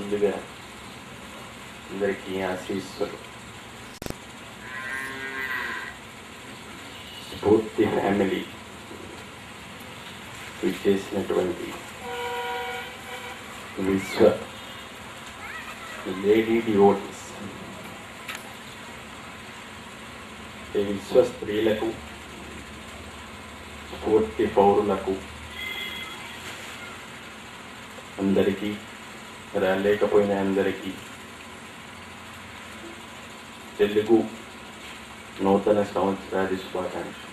ముందుగా అందరికీ ఆశీస్సులు. స్ఫూర్తి ఫ్యామిలీ చేసినటువంటి విశ్వ లేడీ డివోటీస్, విశ్వ స్త్రీలకు, స్ఫూర్తి పౌరులకు అందరికీ, రాలేకపోయిన అందరికీ తెలుగు నూతన సంవత్సరాది శుభాకాంక్షలు.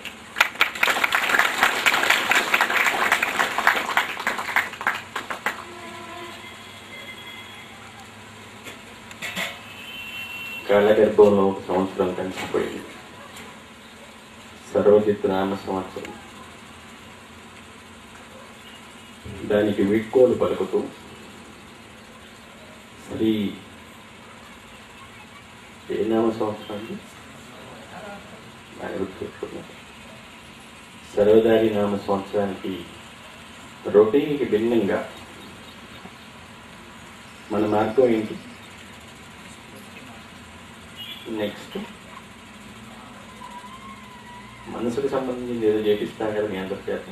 కాలగర్భంలో ఒక సంవత్సరం కలిసిపోయింది. సర్వజిత్ నామ సంవత్సరం. దానికి వీడ్కోలు పలుకుతూ శ్రీ ఏ నామ సంవత్సరాన్ని గుర్తుపెట్టుకున్నారు. సర్వదారి నామ సంవత్సరానికి రొటీన్కి భిన్నంగా మన మార్గం ఏంటి? నెక్స్ట్ మనసుకు సంబంధించి ఏదో చేపిస్తాను కదా మీ అందరి చేత.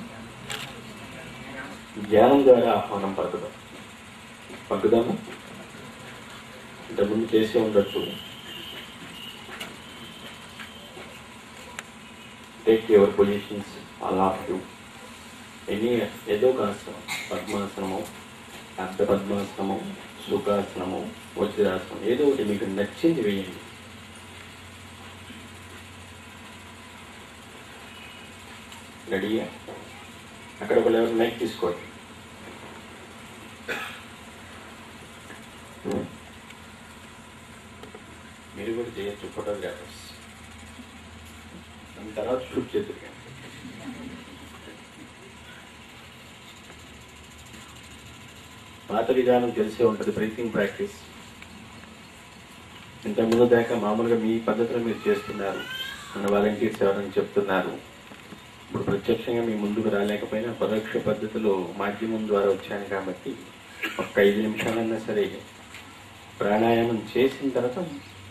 ధ్యానం ద్వారా ఆహ్వానం పలుకుదాము. ఇంతకుముందు చేసే ఉండొచ్చు. Take your positions, all of you. ఏదో ఒక ఆసనం, పద్మాసనము, అర్ధ పద్మాసనము, సుఖాసనము, వజ్రాసనం, ఏదో ఒకటి మీకు నచ్చింది వేయండి. రెడీగా అక్కడ ఒక లెవెల్ మైక్ తీసుకోండి. మీరు కూడా చేయొచ్చు, ఫోటోగ్రాఫర్స్. దాని తర్వాత షూట్ చేద్దరు. పాత విధానం తెలిసే ఉంటుంది, బ్రీతింగ్ ప్రాక్టీస్. ఇంతకుముందు దాకా మామూలుగా మీ పద్ధతిలో మీరు చేస్తున్నారు, మన వాలంటీర్స్ ఎవరైనా చెప్తున్నారు. ఇప్పుడు ప్రత్యక్షంగా మీ ముందుకు రాలేకపోయినా పరోక్ష పద్ధతిలో మాధ్యమం ద్వారా వచ్చాను కాబట్టి ఒక 5 నిమిషాలన్నా సరే ప్రాణాయామం చేసిన తర్వాత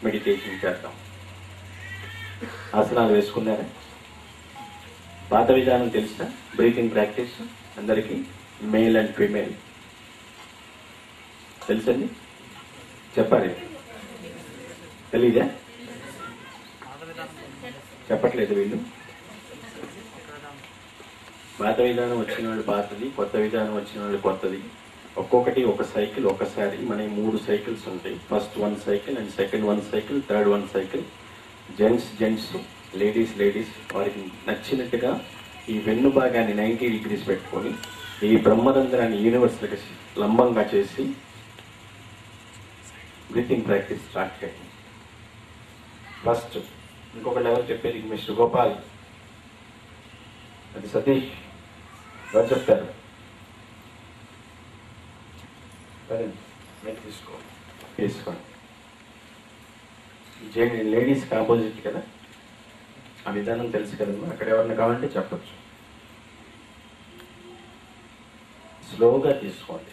మెడిటేషన్ చేద్దాం. ఆసనాలు వేసుకున్నారా? పాత విధానం తెలుసా? బ్రీతింగ్ ప్రాక్టీస్ అందరికీ, మేల్ అండ్ ఫీమేల్ తెలుసండి? చెప్పాలి. తెలీదా? చెప్పట్లేదు వీళ్ళు. పాత విధానం వచ్చిన వాళ్ళు పాతది, కొత్త విధానం వచ్చిన వాళ్ళు కొత్తది. ఒక్కొక్కటి ఒక సైకిల్. ఒకసారి మన 3 సైకిల్స్ ఉంటాయి. First 1 cycle and second 1 cycle, third 1 cycle. Gents, ladies వారికి నచ్చినట్టుగా ఈ వెన్ను భాగాన్ని 90 డిగ్రీస్ పెట్టుకొని ఈ బ్రహ్మరంధ్రాన్ని యూనివర్స్కి లంబంగా చేసి బ్రీతింగ్ ప్రాక్టీస్ స్టార్ట్ చేయండి. ఫస్ట్ ఇంకొకటి ఎవరు చెప్పేది? మిస్టర్ గోపాల్, అది సతీష్ ఎవరు చెప్తారు? తీసుకోండి. లేడీస్కి ఆపోజిట్ కదా, ఆ విధానం తెలుసు కదమ్మా. అక్కడ ఎవరిని కావాలంటే చెప్పచ్చు. స్లోగా తీసుకోండి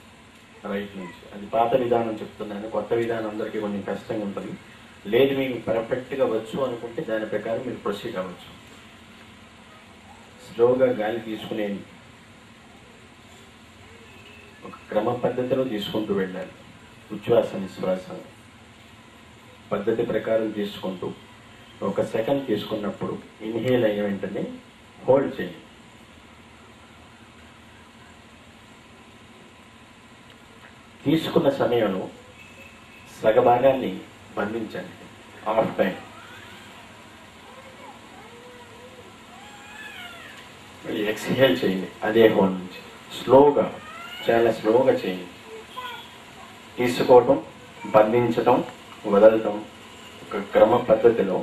రైట్ నుంచి. అది పాత విధానం చెప్తున్నాను. కొత్త విధానం అందరికీ కొంచెం కష్టంగా ఉంటుంది. లేదు మీకు పర్ఫెక్ట్గా వచ్చు అనుకుంటే దాని ప్రకారం మీరు ప్రొసీడ్ అవ్వచ్చు. స్లోగా గాలి తీసుకునేది ఒక క్రమ పద్ధతిలో తీసుకుంటూ వెళ్ళాలి. ఉచ్ఛ్వాస నిశ్వాస పద్ధతి ప్రకారం తీసుకుంటూ 1 సెకండ్ తీసుకున్నప్పుడు ఇన్హేల్ అయిన వెంటనే హోల్డ్ చేయండి. తీసుకున్న సమయంలో సగభాగాన్ని బంధించండి. Half time. ఎక్స్హేల్ చేయండి అదే హోల్ నుంచి. స్లోగా, చాలా స్లోగా చేయండి. తీసుకోవటం, బంధించటం, వదలటం ఒక క్రమ పద్ధతిలో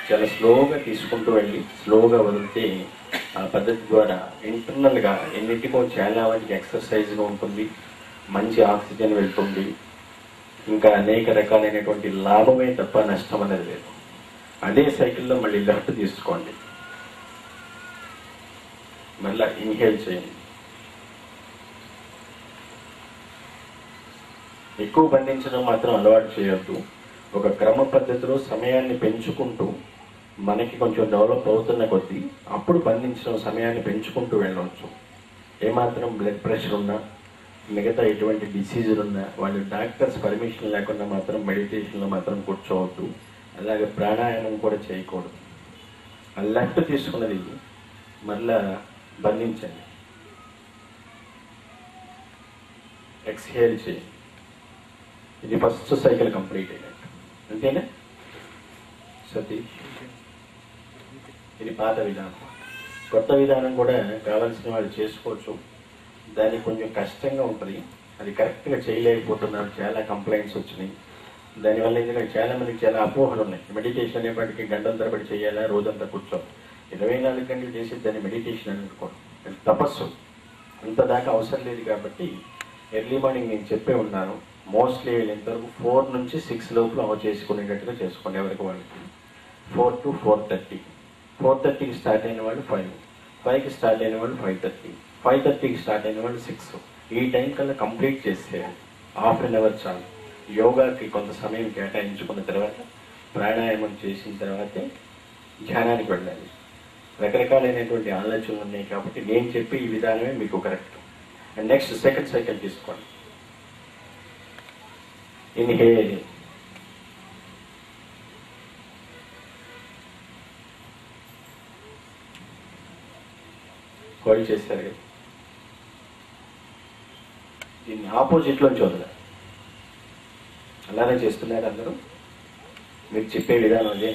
చాలా స్లోగా తీసుకుంటూ వెళ్ళి స్లోగా వదిలితే ఆ పద్ధతి ద్వారా ఇంటర్నల్గా ఎన్నిటికో చాలా వాటికి ఎక్సర్సైజ్గా ఉంటుంది. మంచి ఆక్సిజన్ వెళ్తుంది. ఇంకా అనేక రకాలైనటువంటి లాభమే తప్ప నష్టం అనేది లేదు. అదే సైకిల్లో మళ్ళీ లెఫ్ట్ తీసుకోండి. మళ్ళీ ఇన్హేల్ చేయండి. ఎక్కువ బంధించడం మాత్రం అలవాటు చేయొద్దు. ఒక క్రమ పద్ధతిలో సమయాన్ని పెంచుకుంటూ మనకి కొంచెం డెవలప్ అవుతున్న కొద్దీ అప్పుడు బంధించడం సమయాన్ని పెంచుకుంటూ వెళ్ళవచ్చు. ఏమాత్రం బ్లడ్ ప్రెషర్ ఉన్నా, మిగతా ఎటువంటి డిసీజులు ఉన్నా వాళ్ళు డాక్టర్స్ పర్మిషన్ లేకుండా మాత్రం మెడిటేషన్లో మాత్రం కూర్చోవద్దు. అలాగే ప్రాణాయామం కూడా చేయకూడదు. ఆ లెఫ్ట్ తీసుకున్నది మళ్ళా బంధించండి, ఎక్స్హేల్ చేయండి. ఇది ఫస్ట్ సైకిల్ కంప్లీట్ అయినట్టు, అంతేనా సతీష్? ఇది పాత విధానం. కొత్త విధానం కూడా కావాల్సిన వాళ్ళు చేసుకోవచ్చు. దానికి కొంచెం కష్టంగా ఉంటుంది, అది కరెక్ట్గా చేయలేకపోతున్నారు, చాలా కంప్లైంట్స్ వచ్చినాయి దానివల్ల. ఎందుకంటే చాలా మందికి చాలా అపోహలు ఉన్నాయి. మెడిటేషన్ అనేప్పటికీ గంటల తరబడి చేయాలా, రోజంతా కూర్చోం. 24 గంటలు చేసి దాన్ని మెడిటేషన్ అని అనుకోండి, అది తపస్సు. అంత దాకా అవసరం లేదు. కాబట్టి ఎర్లీ మార్నింగ్ నేను చెప్పే ఉన్నాను, మోస్ట్లీ ఇంతవరకు 4 నుంచి 6 లోపల అవ చేసుకునేటట్టుగా చేసుకోండి ఎవరికి వాళ్ళకి. 4 to 4:30, 4:30కి స్టార్ట్ అయిన వాళ్ళు 5, 5కి స్టార్ట్ అయిన వాళ్ళు 5:30, 5:30కి స్టార్ట్ అయిన వాళ్ళు 6. ఈ టైం కల్లా కంప్లీట్ చేసేయాలి. హాఫ్ అన్ అవర్ చాలు. యోగాకి కొంత సమయం కేటాయించుకున్న తర్వాత ప్రాణాయామం చేసిన తర్వాతే ధ్యానానికి వెళ్ళాలి. రకరకాలైనటువంటి ఆలోచనలు ఉన్నాయి కాబట్టి నేను చెప్పే ఈ విధానమే మీకు correct. And next second cycle తీసుకోండి. ఇన్హేల్, హోల్డ్ చేశారు కదా, దీన్ని ఆపోజిట్లోంచి వదలాలి. అలానే చేస్తున్నారు అందరూ. మీరు చెప్పే విధానం అదే,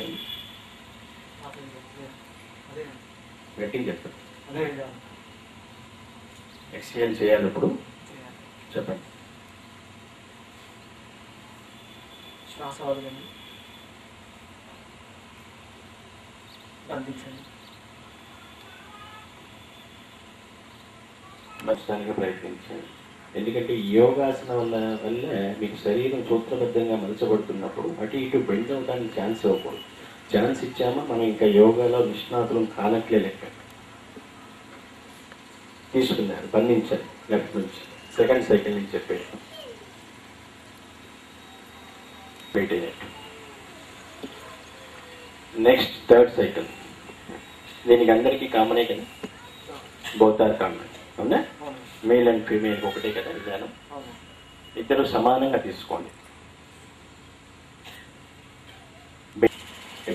గట్టిగా చెప్తారు. ఎక్స్హేల్ చేయాలి. ఇప్పుడు చెప్పండి. శ్వాస వదలండి, బంధించండి. మర్చడానికి ప్రయత్నించండి. ఎందుకంటే యోగాసనం వల్ల మీకు శరీరం సూత్రబద్ధంగా మలచబడుతున్నప్పుడు అటు ఇటు బెండ్ అవడానికి ఛాన్స్ ఇవ్వకూడదు. ఛాన్స్ ఇచ్చామా మనం ఇంకా యోగాలో నిష్ణాతులం కానట్లే లెక్క. తీసుకున్నారు, బంధించారు లెఫ్ట్ నుంచి. సెకండ్ సైకిల్ నుంచి చెప్పేది పెట్టినట్టు. Next third cycle. దీనికి అందరికీ కామనే కదా, బోత్ ఆర్ కామన్. అవునా? మేల్ అండ్ ఫీమేల్ ఒకటే కదా విధానం. ఇద్దరు సమానంగా తీసుకోండి.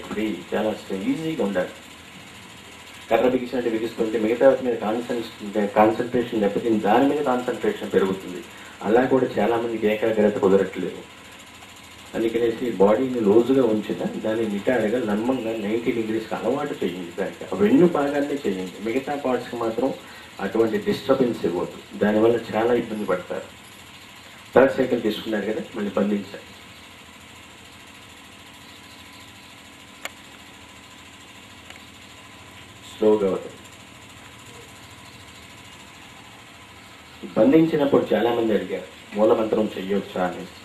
ఫ్రీ, చాలా ఈజీగా ఉండాలి. కర్ర బిగిసినట్టు బిగిస్తుంటే మిగతా మీద కాన్సన్ట్రేషన్ దెబ్బతిని దాని మీద కాన్సన్ట్రేషన్ పెరుగుతుంది. అలా కూడా చాలా మందికి ఏకాగ్రత కుదరట్లేదు. అందుకనేసి బాడీని లోజుగా ఉంచిన దాన్ని నిటారుగా నమ్మంగా 90 degreesకి అలవాటు చేయండి. దానికి వెన్ను భాగాన్ని చేయండి. మిగతా పార్ట్స్కి మాత్రం అటువంటి డిస్టర్బెన్స్ ఇవ్వద్దు. దానివల్ల చాలా ఇబ్బంది పడతారు. థర్డ్ సైకిల్ తీసుకున్నారు కదా, మళ్ళీ బంధించాలి. స్లోగా అవుతుంది. బంధించినప్పుడు చాలా మంది అడిగారు మూలమంత్రం చెయ్యొచ్చా అనేసి.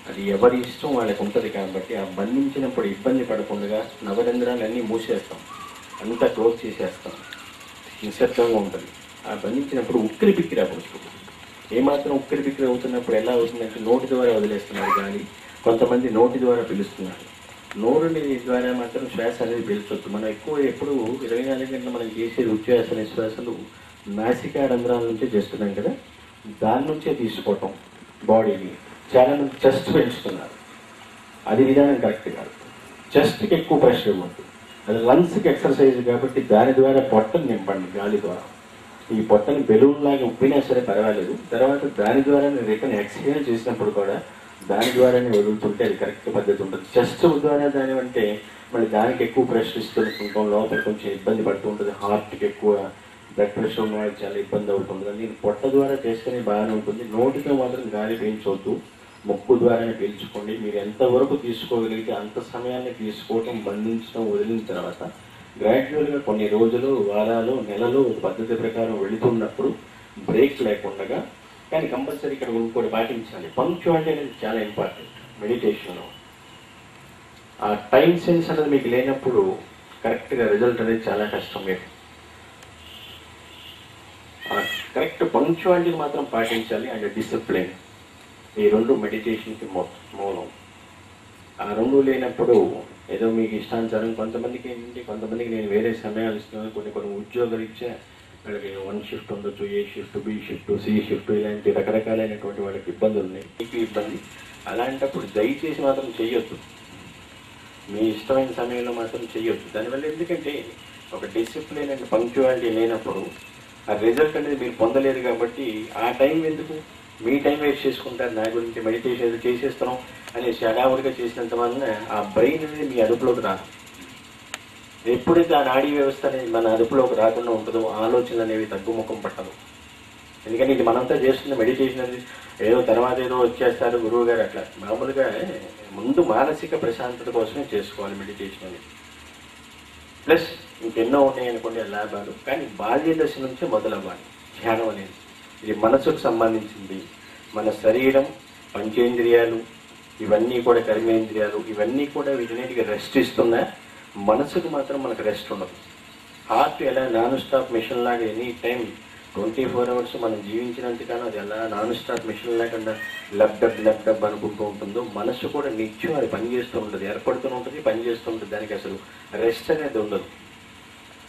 అది ఎవరి ఇష్టం వాళ్ళకి ఉంటుంది. కాబట్టి ఆ బంధించినప్పుడు ఇబ్బంది పడకుండా నవరంధ్రాలన్నీ మూసేస్తాం, అంతా క్లోజ్ చేసేస్తాం, నిశ్శబ్దంగా ఉంటుంది. ఆ బంధించినప్పుడు ఉక్కిరి బిక్కిరి అవ్వచ్చు. ఏమాత్రం ఉక్కిరి బిక్కిరి అవుతున్నప్పుడు ఎలా అవుతుందంటే నోటి ద్వారా వదిలేస్తున్నారు గాలి, కొంతమంది నోటి ద్వారా పిలుస్తున్నారు. నోరు ద్వారా మాత్రం శ్వాస అనేది పీల్చొద్దు. మనం ఎప్పుడు 24 గంటలు మనం చేసేది ఉచ్ఛ్వాస నిశ్వాసలు నాసికా రంధ్రాల నుంచే చేస్తున్నాం కదా, దాని నుంచే తీసుకోవటం బాడీని. చాలా మంది చెస్ట్ పెంచుతున్నారు, అది విధానం కరెక్ట్ కాదు. చెస్ట్కి ఎక్కువ ప్రెషర్ ఇవ్వద్దు, అది లంగ్స్కి ఎక్సర్సైజ్ కాబట్టి దాని ద్వారా పొట్టను నింపండి గాలి ద్వారా. ఈ పొట్టని బెలూన్ లాగా ఉప్పినా సరే పర్వాలేదు. తర్వాత దాని ద్వారా రిటర్న్ ఎక్స్హేల్ చేసినప్పుడు కూడా దాని ద్వారానే వదులుతుంటే అది కరెక్ట్ పద్ధతి ఉంటుంది. చెస్ట్ ద్వారా దాని అంటే మళ్ళీ దానికి ఎక్కువ ప్రెషర్ ఇస్తుంటాం, లోపల కొంచెం ఇబ్బంది పడుతూ ఉంటుంది. హార్ట్కి ఎక్కువ బ్లడ్ ప్రెషర్ ఉన్న వాళ్ళకి చాలా ఇబ్బంది అవుతుంది. నేను పొట్ట ద్వారా చేస్తేనే బాగానే ఉంటుంది. నోటితో మాత్రం గాలి పీల్చవద్దు, ముక్కు ద్వారానే పీల్చుకోండి. మీరు ఎంతవరకు తీసుకోగలిగితే అంత సమయాన్ని తీసుకోవటం, బంధించడం, వదిలిన తర్వాత గ్రాడ్యువల్గా కొన్ని రోజులు, వారాలు, నెలలు పద్ధతి ప్రకారం వెళుతున్నప్పుడు బ్రేక్ లేకుండా. కానీ కంపల్సరీ ఇక్కడ ఇంకోటి పాటించాలి, పంక్చువాలిటీ అనేది చాలా ఇంపార్టెంట్ మెడిటేషన్లో. ఆ టైం సెన్స్ అనేది మీకు లేనప్పుడు కరెక్ట్గా రిజల్ట్ అనేది చాలా కష్టం. మీరు కరెక్ట్ పంక్చువాలిటీని మాత్రం పాటించాలి. And discipline. ఈ రెండు మెడిటేషన్కి మూలం. ఆ రెండు లేనప్పుడు ఏదో మీకు ఇష్టానుసారం కొంతమందికి ఏంటంటే, కొంతమందికి నేను వేరే సమయాలు ఇస్తున్నాను, కొన్ని ఉద్యోగరీత్యా వాళ్ళకి 1 షిఫ్ట్ ఉండొచ్చు, A shift, B shift, C shift, ఇలాంటి రకరకాలైనటువంటి వాళ్ళకి ఇబ్బందులు ఉన్నాయి. మీకు ఇబ్బంది అలాంటప్పుడు దయచేసి మాత్రం చెయ్యొద్దు. మీ ఇష్టమైన సమయంలో మాత్రం చెయ్యొద్దు. దానివల్ల ఎందుకంటే ఒక డిసిప్లిన్ అండ్ పంక్చువాలిటీ లేనప్పుడు ఆ రిజల్ట్ అనేది మీరు పొందలేరు. కాబట్టి ఆ టైం ఎందుకు మీ టైం వేస్ట్ చేసుకుంటారు. నా గురించి మెడిటేషన్ ఏదో చేసేస్తున్నాం అనేసి హడావుడిగా చేసినంత వలన ఆ బ్రెయిన్ అనేది మీ అదుపులోకి రాదు. ఎప్పుడైతే ఆ నాడీ వ్యవస్థ అనేది మన అదుపులోకి రాకుండా ఉంటుందో ఆలోచనలు అనేవి తగ్గుముఖం పట్టదు. ఎందుకంటే ఇది మనంతా చేస్తున్న మెడిటేషన్ అనేది ఏదో తర్వాత ఏదో వచ్చేస్తారు గురువు గారు అట్లా. మామూలుగా ముందు మానసిక ప్రశాంతత కోసమే చేసుకోవాలి మెడిటేషన్ అనేది. ప్లస్ ఇంకెన్నో ఉన్నాయనుకోండి లాభాలు. కానీ బాల్య దశ నుంచే మొదలవ్వాలి ధ్యానం అనేది. ఇది మనసుకు సంబంధించింది. మన శరీరం, పంచేంద్రియాలు, ఇవన్నీ కూడా కర్మేంద్రియాలు, ఇవన్నీ కూడా వీటినేటికి రెస్ట్ ఇస్తున్నా మనసుకు మాత్రం మనకు రెస్ట్ ఉండదు. హార్ట్ ఎలా నాన్ స్టాప్ మిషన్ లాగా ఎనీ టైం 24 అవర్స్ మనం జీవించినంతగానో అది ఎలా నాన్ స్టాప్ మిషన్ లేకుండా లబ్డబ్ అనుకుంటూ ఉంటుందో మనసు కూడా నిత్యం అది పనిచేస్తూ ఉంటుంది, ఏర్పడుతూ ఉంటుంది, పనిచేస్తూ ఉంటుంది. దానికి అసలు రెస్ట్ అనేది ఉండదు.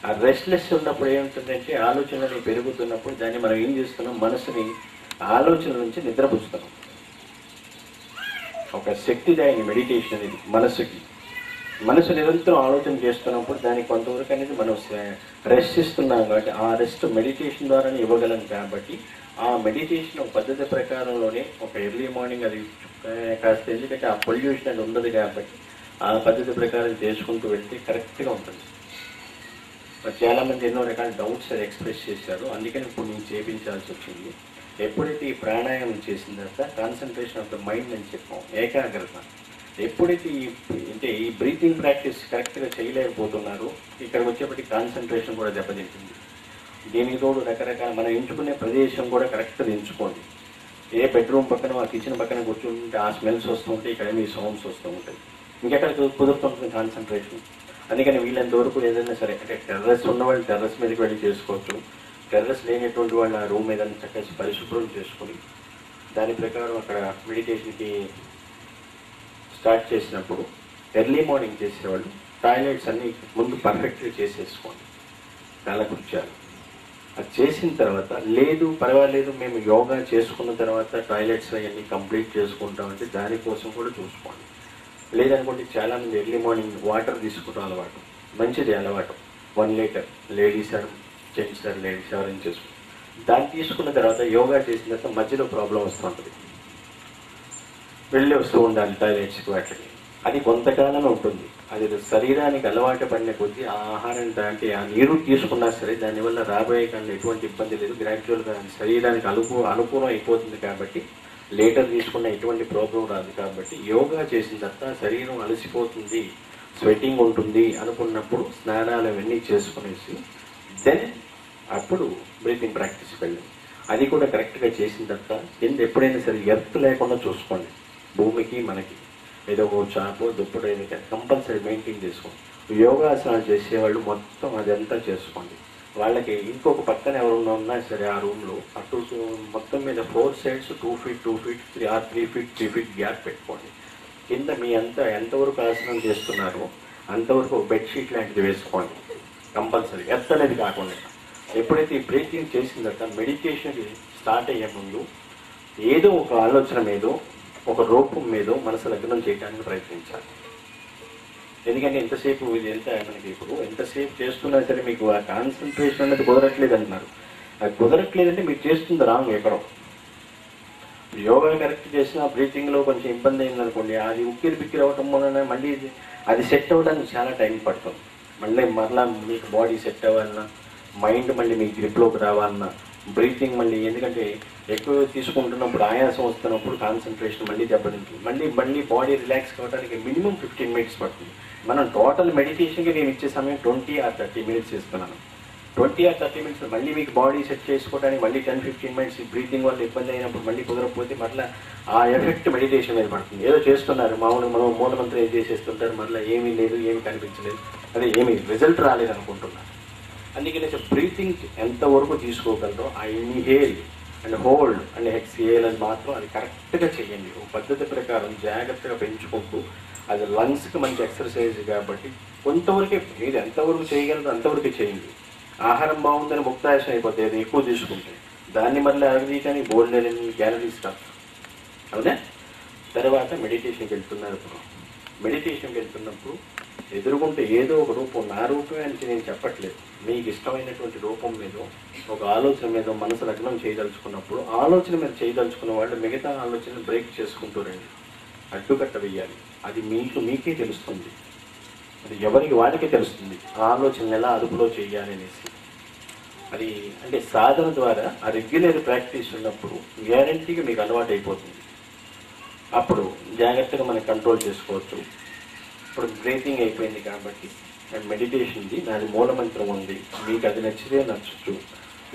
ఆ రెస్ట్లెస్ ఉన్నప్పుడు ఏముంటుందంటే ఆలోచనలు పెరుగుతున్నప్పుడు దాన్ని మనం ఏం చేస్తున్నాం, మనసుని ఆలోచనల నుంచి నిద్రపుస్తున్నాం. ఒక శక్తిదాయని మెడిటేషన్ అనేది మనసుకి. మనసు నిరంతరం ఆలోచన చేస్తున్నప్పుడు దానికి కొంతవరకు అనేది మనం రెస్ట్ ఇస్తున్నాం. కాబట్టి ఆ రెస్ట్ మెడిటేషన్ ద్వారానే ఇవ్వగలం. కాబట్టి ఆ మెడిటేషన్ ఒక పద్ధతి ప్రకారంలోనే ఒక ఎర్లీ మార్నింగ్ అది కాస్త, ఎందుకంటే ఆ పొల్యూషన్ అది ఉండదు కాబట్టి ఆ పద్ధతి ప్రకారం చేసుకుంటూ వెళ్తే కరెక్ట్గా ఉంటుంది. చాలామంది ఎన్నో రకాల డౌట్స్ అది ఎక్స్ప్రెస్ చేశారు. అందుకని ఇప్పుడు నేను చేయించాల్సి వచ్చింది. ఎప్పుడైతే ఈ ప్రాణాయామం చేసిన తర్వాత కాన్సన్ట్రేషన్ ఆఫ్ ద మైండ్ అని చెప్పాం, ఏకాగ్రత. ఎప్పుడైతే ఈ బ్రీతింగ్ ప్రాక్టీస్ కరెక్ట్గా చేయలేకపోతున్నారు, ఇక్కడికి వచ్చేప్పటికి కాన్సన్ట్రేషన్ కూడా దెబ్బతింటుంది. దీనికి తోడు రకరకాల మనం ఎంచుకునే ప్రదేశం కూడా కరెక్ట్గా ఎంచుకోండి. ఏ బెడ్రూమ్ పక్కన, ఆ కిచెన్ పక్కన కూర్చుంటే ఆ స్మెల్స్ వస్తూ ఉంటాయి, ఇక్కడ మీ సౌండ్స్ వస్తూ ఉంటాయి, ఇంకెక్కడ కుదురుతుంటుంది కాన్సన్ట్రేషన్. అందుకని వీళ్ళంత వరకు ఏదైనా సరే, అంటే టెర్రస్ ఉన్నవాళ్ళు టెర్రస్ మీదకి వెళ్ళి చేసుకోవచ్చు. టెర్రస్ లేనటువంటి వాళ్ళు ఆ రూమ్ ఏదైనా చక్కగా పరిశుభ్రం చేసుకొని దాని ప్రకారం అక్కడ మెడిటేషన్కి స్టార్ట్ చేసినప్పుడు ఎర్లీ మార్నింగ్ చేసేవాళ్ళు టాయిలెట్స్ అన్నీ ముందు పర్ఫెక్ట్గా చేసేసుకోండి. కాలకృత్యాలు అది చేసిన తర్వాత, లేదు పర్వాలేదు మేము యోగా చేసుకున్న తర్వాత టాయిలెట్స్ అవన్నీ కంప్లీట్ చేసుకుంటామంటే దానికోసం కూడా చూసుకోండి. లేదనుకోండి చాలామంది ఎర్లీ మార్నింగ్ వాటర్ తీసుకుంటాం అలవాటు, మంచిది అలవాటు. 1 litre ladies or gents or ladies ఎవరైనా చేసుకుంటాం. దాన్ని తీసుకున్న తర్వాత యోగా చేసిన తర్వాత మధ్యలో ప్రాబ్లం వస్తూ ఉంటుంది, వెళ్ళి వస్తూ ఉండాలి టాయిలెట్స్కి వాటికి. అది కొంతకాలం ఉంటుంది. అది శరీరానికి అలవాటు పడిన కొద్దీ ఆ ఆహారం అంటే ఆ నీరు తీసుకున్నా సరే దానివల్ల రాబోయే కాలంలో ఎటువంటి ఇబ్బంది లేదు. గ్రాడ్యువల్గా శరీరానికి అనుకూలం అయిపోతుంది. కాబట్టి లేటర్ తీసుకున్న ఎటువంటి ప్రాబ్లం రాదు. కాబట్టి యోగా చేసిన తర్వాత శరీరం అలసిపోతుంది, స్వెట్టింగ్ ఉంటుంది అనుకున్నప్పుడు స్నానాలు అవన్నీ చేసుకునేసి దెన్ అప్పుడు బ్రీతింగ్ ప్రాక్టీస్ వెళ్ళండి. అది కూడా కరెక్ట్గా చేసిన తర్వాత కింద ఎప్పుడైనా సరే ఎర్త్ లేకుండా చూసుకోండి. భూమికి మనకి ఏదో ఒక చాపో దుప్పటో ఏదైతే కంపల్సరీ మెయింటైన్ చేసుకోండి. యోగాసనాలు చేసేవాళ్ళు మొత్తం అదంతా చేసుకోండి. వాళ్ళకి ఇంకొక పక్కన ఎవరున్నా ఉన్నా సరే ఆ రూమ్లో అటు మొత్తం మీద 4 sides 2 feet 2 feet 3 feet 3 feet gap పెట్టుకోండి. కింద మీ ఎంతవరకు ఆసనం చేస్తున్నారో అంతవరకు ఒక బెడ్షీట్ లాంటిది వేసుకోండి కంపల్సరీ, ఎర్త్ అనేది కాకుండా. ఎప్పుడైతే ఈ బ్రీతింగ్ చేసిన తర్వాత మెడిటేషన్ స్టార్ట్ అయ్యే ముందు ఏదో ఒక ఆలోచన మీదో ఒక రూపం మీదో మనసు లగ్నం చేయడానికి ప్రయత్నించాలి. ఎందుకంటే ఎంతసేపు ఇది మనకి ఇప్పుడు ఎంతసేపు చేస్తున్నా సరే మీకు ఆ కాన్సన్ట్రేషన్ అనేది కుదరట్లేదు అంటున్నారు. అది కుదరట్లేదంటే మీరు చేస్తుంది రాంగ్ ఎక్కడో. యోగా కరెక్ట్ చేసిన బ్రీతింగ్లో కొంచెం ఇబ్బంది అయిందనుకోండి, అది ఉక్కిరి బిక్కిరి అవ్వటం వలన మళ్ళీ అది సెట్ అవ్వడానికి చాలా టైం పడుతుంది. మళ్ళీ మీకు బాడీ సెట్ అవ్వాలన్నా, మైండ్ మళ్ళీ మీ గ్రిప్లోకి రావాలన్నా, బ్రీతింగ్ మళ్ళీ, ఎందుకంటే ఎక్కువ తీసుకుంటున్నప్పుడు ఆయాసం వస్తున్నప్పుడు కాన్సన్ట్రేషన్ మళ్ళీ దెబ్బతింటుంది. మళ్ళీ బాడీ రిలాక్స్ కావడానికి మినిమం 15 minutes పడుతుంది. మనం టోటల్ మెడిటేషన్కి నేను ఇచ్చే సమయం 20 or 30 minutes ఇస్తున్నాను. 20 or 30 minutes మళ్ళీ మీకు బాడీ సెట్ చేసుకోవడానికి మళ్ళీ 10-15 minutes బ్రీతింగ్ వల్ల ఇబ్బంది అయినప్పుడు మళ్ళీ కుదరకపోతే మళ్ళీ ఆ ఎఫెక్ట్ మెడిటేషన్ మీద పడుతుంది. ఏదో చేస్తున్నారు మామూలు మనం మూలమంత్రం ఏం చేసేస్తుంటారు, మళ్ళీ ఏమీ లేదు, ఏమీ కనిపించలేదు, అదే ఏమీ రిజల్ట్ రాలేదు అనుకుంటున్నారు. అందుకని బ్రీతింగ్ ఎంతవరకు తీసుకోగలరో ఆ inhale and hold and exhale అని మాత్రం అది కరెక్ట్గా చేయండి. ఒక పద్ధతి ప్రకారం జాగ్రత్తగా పెంచుకుంటూ, అది లంగ్స్కి మంచి ఎక్సర్సైజ్ కాబట్టి కొంతవరకే మీరు ఎంతవరకు చేయగలరో అంతవరకు చేయండి. ఆహారం బాగుందని ముక్తాయాసం అయిపోతుంది అది ఎక్కువ తీసుకుంటే, దాన్ని మళ్ళీ అరగదీయటానికి బోల్డ్ క్యాలరీస్ కాదు. అవునా? తర్వాత మెడిటేషన్కి వెళ్తున్నారు. మెడిటేషన్కి వెళ్తున్నప్పుడు ఎదురుకుంటే ఏదో ఒక రూపం, నా రూపమే అని నేను చెప్పట్లేదు, మీకు ఇష్టమైనటువంటి రూపం మీద ఒక ఆలోచన మీద మనసు లగ్నం చేయదలుచుకున్నప్పుడు, ఆలోచన మీద చేయదలుచుకున్న వాళ్ళు మిగతా ఆలోచన బ్రేక్ చేసుకుంటూ రండి. అడ్డుకట్ట వెయ్యాలి. అది మీకే తెలుస్తుంది, అది ఎవరికి వాడికే తెలుస్తుంది ఆ ఆలోచనలు ఎలా అదుపులో చేయాలి అనేసి. అది అంటే సాధన ద్వారా ఆ రెగ్యులర్ ప్రాక్టీస్ ఉన్నప్పుడు గ్యారంటీగా మీకు అలవాటు అయిపోతుంది. అప్పుడు జాగ్రత్తగా మనం కంట్రోల్ చేసుకోవచ్చు. ఇప్పుడు బ్రీతింగ్ అయిపోయింది కాబట్టి మెడిటేషన్ది నాది మూలమంత్రం ఉంది, మీకు అది నచ్చితే నచ్చచ్చు,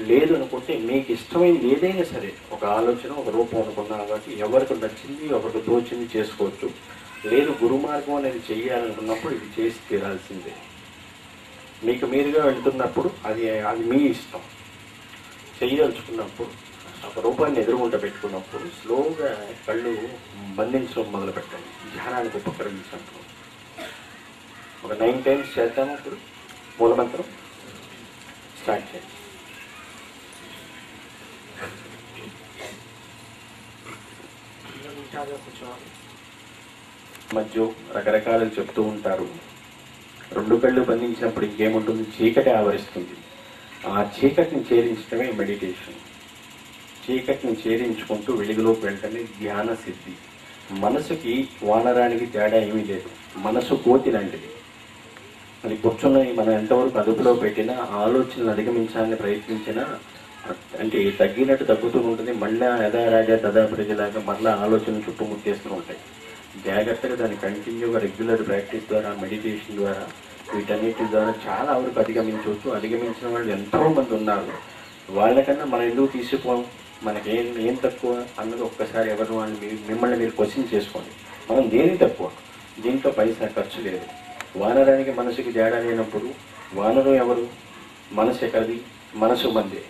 లేదు అనుకుంటే మీకు ఇష్టమైనది ఏదైనా సరే, ఒక ఆలోచన ఒక రూపం అనుకున్నా కాబట్టి ఎవరికి నచ్చింది ఎవరికి తోచింది చేసుకోవచ్చు. లేదు గురు మార్గం అనేది చెయ్యాలనుకున్నప్పుడు ఇది చేసి తీరాల్సిందే. మీకు మీరుగా వెళ్తున్నప్పుడు అది మీ ఇష్టం. చేయదలుచుకున్నప్పుడు ఒక రూపాన్ని ఎదురుగుంట పెట్టుకున్నప్పుడు స్లోగా కళ్ళు బంధించడం మొదలు పెట్టండి. ధ్యానానికి ఉపకరించినప్పుడు ఒక 9 times చేద్దాము. ఇప్పుడు మూలమంత్రం స్టార్ట్ చేయండి. మధ్య రకరకాలు చెప్తూ ఉంటారు. 2 కళ్ళు బంధించినప్పుడు ఇంకేముంటుంది, చీకటి ఆవరిస్తుంది. ఆ చీకటిని ఛేదించడమే మెడిటేషన్. చీకటిని ఛేదించుకుంటూ వెలుగులోకి వెళ్ళటమే ధ్యాన సిద్ధి. మనసుకి వానరానికి తేడా ఏమీ లేదు. మనసు కోతి లాంటిది. అది కూర్చున్నది మనం ఎంతవరకు అదుపులో పెట్టినా, ఆలోచనలు అధిగమించాలని ప్రయత్నించినా అంటే తగ్గినట్టు తగ్గుతూ ఉంటుంది. మళ్ళా యథా రాజా తదా ప్రజలాగా మళ్ళీ ఆలోచనలు చుట్టుముట్టేస్తూ ఉంటాయి. జాగ్రత్తగా దాన్ని కంటిన్యూగా రెగ్యులర్ ప్రాక్టీస్ ద్వారా, మెడిటేషన్ ద్వారా, వీటన్నిటి ద్వారా చాలా వరకు అధిగమించవచ్చు. అధిగమించిన వాళ్ళు ఎంతోమంది ఉన్నారు. వాళ్ళకన్నా మనం ఎందుకు తీసిపోం, మనకి ఏం తక్కువ అన్నది ఒక్కసారి ఎవరు వాళ్ళు మిమ్మల్ని మీరు క్వశ్చన్ చేసుకోండి. మనం దేని తక్కువ, దీంట్లో పైసా ఖర్చు లేదు. వానరానికి మనసుకి తేడా లేనప్పుడు వానరు ఎవరు, మనసు ఎక్కడిది, మనసు మందే.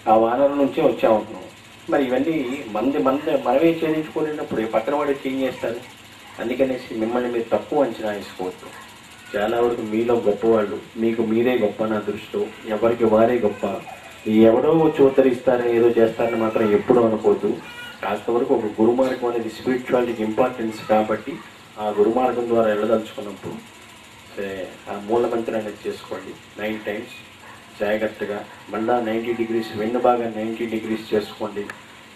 ఆ వానరు నుంచే వచ్చామంటున్నాం. మరి ఇవన్నీ మనమే చేయించుకోలేనప్పుడు పక్కన వాడే చేంజ్ చేస్తారు. అందుకనేసి మిమ్మల్ని మీరు తక్కువ అంచనా వేసుకోవద్దు. చాలా వరకు మీలో గొప్పవాళ్ళు, మీకు మీరే గొప్ప నా దృష్టిలో, ఎవరికి వారే గొప్ప. ఎవడో వచ్చి ఉత్తరిస్తారని ఏదో చేస్తారని మాత్రం ఎప్పుడూ అనుకోవద్దు. కాస్త వరకు ఒక గురుమార్గం అనేది స్పిరిచువాలిటీకి ఇంపార్టెన్స్ కాబట్టి ఆ గురుమార్గం ద్వారా వెళ్ళదలుచుకున్నప్పుడు ఆ మూలమంత్రం అనేది చేసుకోండి 9 times జాగ్రత్తగా. మళ్ళా 90 degrees వెన్ను బాగా 90 degrees చేసుకోండి.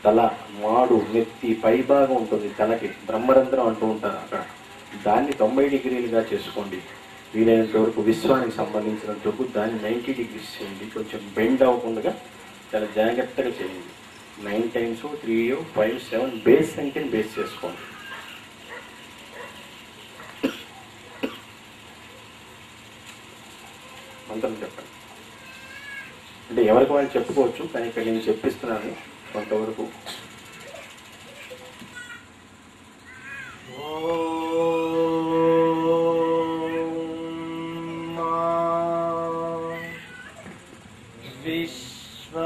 తల, మాడు, నెత్తి పై భాగం ఉంటుంది తలకి, బ్రహ్మరంధ్రం అంటూ ఉంటారు అక్కడ, దాన్ని 90 degreesగా చేసుకోండి. వీలైనంత వరకు విశ్వానికి సంబంధించినంత వరకు దాన్ని 90 degrees చేయండి. కొంచెం బెండ్ అవ్వకుండా చాలా జాగ్రత్తగా చేయండి. 9 times 3, 5, 7 బేస్ సంఖ్యని బేస్ చేసుకోండి. మంత్రం చెప్పండి. అంటే ఎవరికి వాళ్ళు చెప్పుకోవచ్చు, కానీ ఇక్కడ నేను చెప్పిస్తున్నాను కొంతవరకు.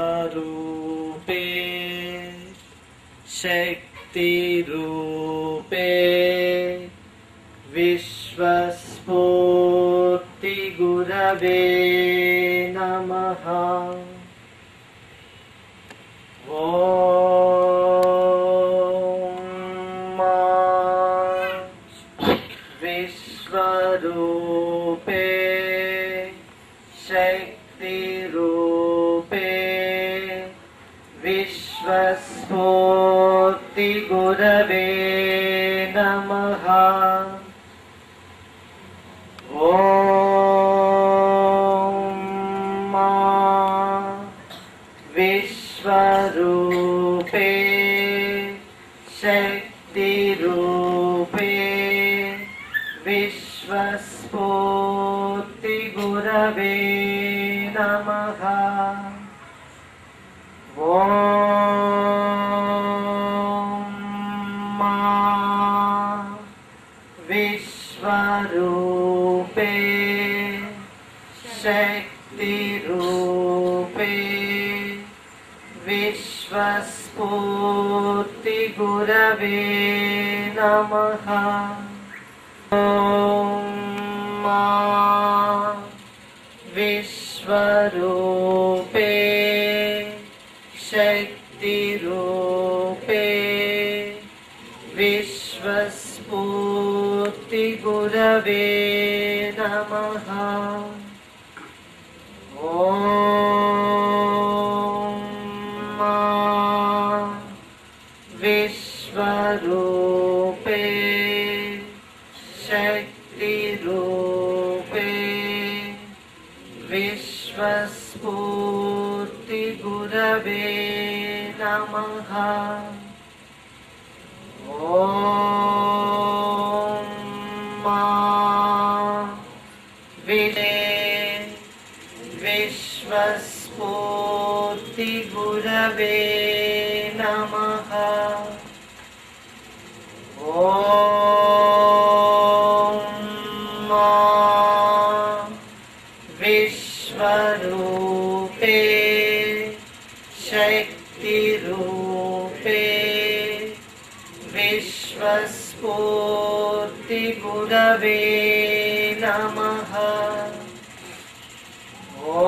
విశ్వరూపే శక్తి రూపే విశ్వస్ఫూర్తి గురవే నమః. విశ్వరూపే శక్తి రూపే విశ్వస్ఫూర్తి గురవే నమః. విశ్వరూపే శక్తి రూపే విశ్వస్ఫూర్తి గురవే నమః. విశ్వరూపే శక్తి రూపే విశ్వస్ఫూర్తి विश्वस्फूर्तिगुरवे नमः। ॐ मा विश्वरूपे शक्तिरूपे विश्वस्फूर्तिगुरवे नमः। ॐ मा विश्वरूपे शक्तिरूपे विश्वस्फूर्तिगुरवे नमः। ॐ मा विश्वस्फूर्तिगुरवे नमः। ॐ मा विश्वरूपे शक्तिरूपे विश्वस्फूर्तिगुरवे नमः। ॐ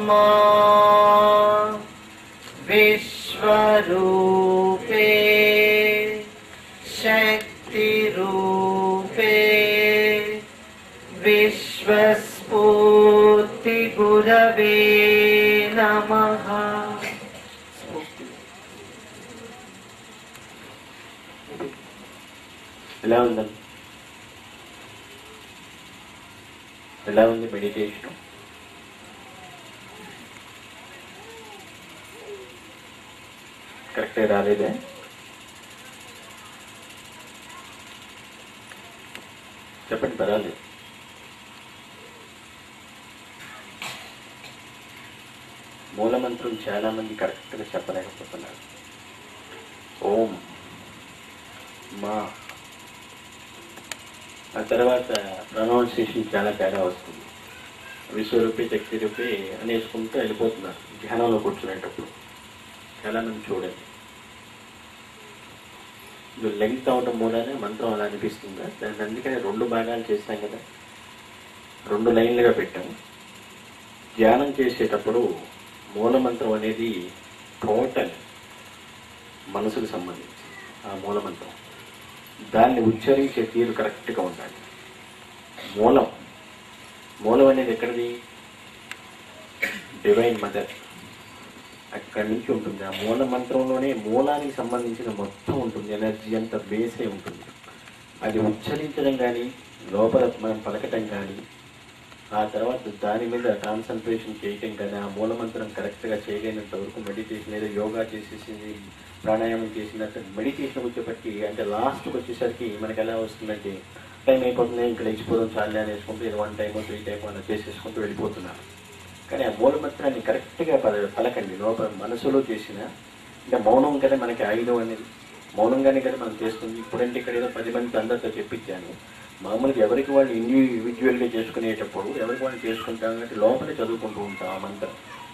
मा विश्वरूपे शक्तिरूपे विश्वस्फूर्तिगुरवे नमः। ఎలా ఉందండి? ఎలా ఉంది మెడిటేషన్? కరెక్ట్గా రాలేదే? చెప్పండి, పర్వాలేదు. మూలమంత్రం చాలా మంది కరెక్ట్గా చెప్పలేకపోతున్నారు. ఓం మా ఆ తర్వాత ప్రొనౌన్సియేషన్ చాలా తేడా వస్తుంది. విశ్వరూపి శక్తి రూపి అనేసుకుంటూ వెళ్ళిపోతున్నారు ధ్యానంలో కూర్చునేటప్పుడు. చాలామంది చూడండి, ఇది లెంగ్త్ అవడం మూలానే మంత్రం అలా అనిపిస్తుందా? దాన్ని అందుకనే 2 భాగాలు చేస్తాం కదా, 2 లైన్లుగా పెట్టాము. ధ్యానం చేసేటప్పుడు మూలమంత్రం అనేది టోటల్ మనసుకు సంబంధించి ఆ మూలమంత్రం, దాన్ని ఉచ్చరించే తీరు కరెక్ట్గా ఉండాలి. మూలం అనేది ఎక్కడిది? డివైన్ మదర్, అక్కడి నుంచి ఉంటుంది. ఆ మూల మంత్రంలోనే మూలానికి సంబంధించిన మొత్తం ఉంటుంది, ఎనర్జీ అంతా బేసే ఉంటుంది. అది ఉచ్చరించడం కానీ లోపల మనం పలకటం కానీ ఆ తర్వాత దాని మీద కాన్సన్ట్రేషన్ చేయటం కానీ ఆ మూలమంత్రం కరెక్ట్గా చేయలేనంత వరకు మెడిటేషన్ ఏదో యోగా చేసేసింది ప్రాణాయామం చేసినట్టు మెడిటేషన్ వచ్చేప్పటికి అంటే లాస్ట్కి వచ్చేసరికి మనకి ఎలా వస్తుందంటే టైం అయిపోతుంది, ఇంకా లేచిపోవడం చాలే అనేసుకుంటూ ఏదో 1 టైమో 3 టైమో అలా చేసేసుకుంటూ వెళ్ళిపోతున్నారు. కానీ ఆ మూలమంత్రాన్ని కరెక్ట్గా పలకండి. లోపల మనసులో చేసిన అంటే మౌనం కదా మనకి ఆయుధం అనేది, మౌనంగానే కదా మనం చేస్తుంది. ఇప్పుడంటే ఇక్కడ ఏదో 10 మంది అందరితో చెప్పించాను. మామూలుగా ఎవరికి వాళ్ళు ఇండివిజువల్గా చేసుకునేటప్పుడు ఎవరికి వాళ్ళు చేసుకుంటాం కాబట్టి లోపలే చదువుకుంటూ ఉంటాం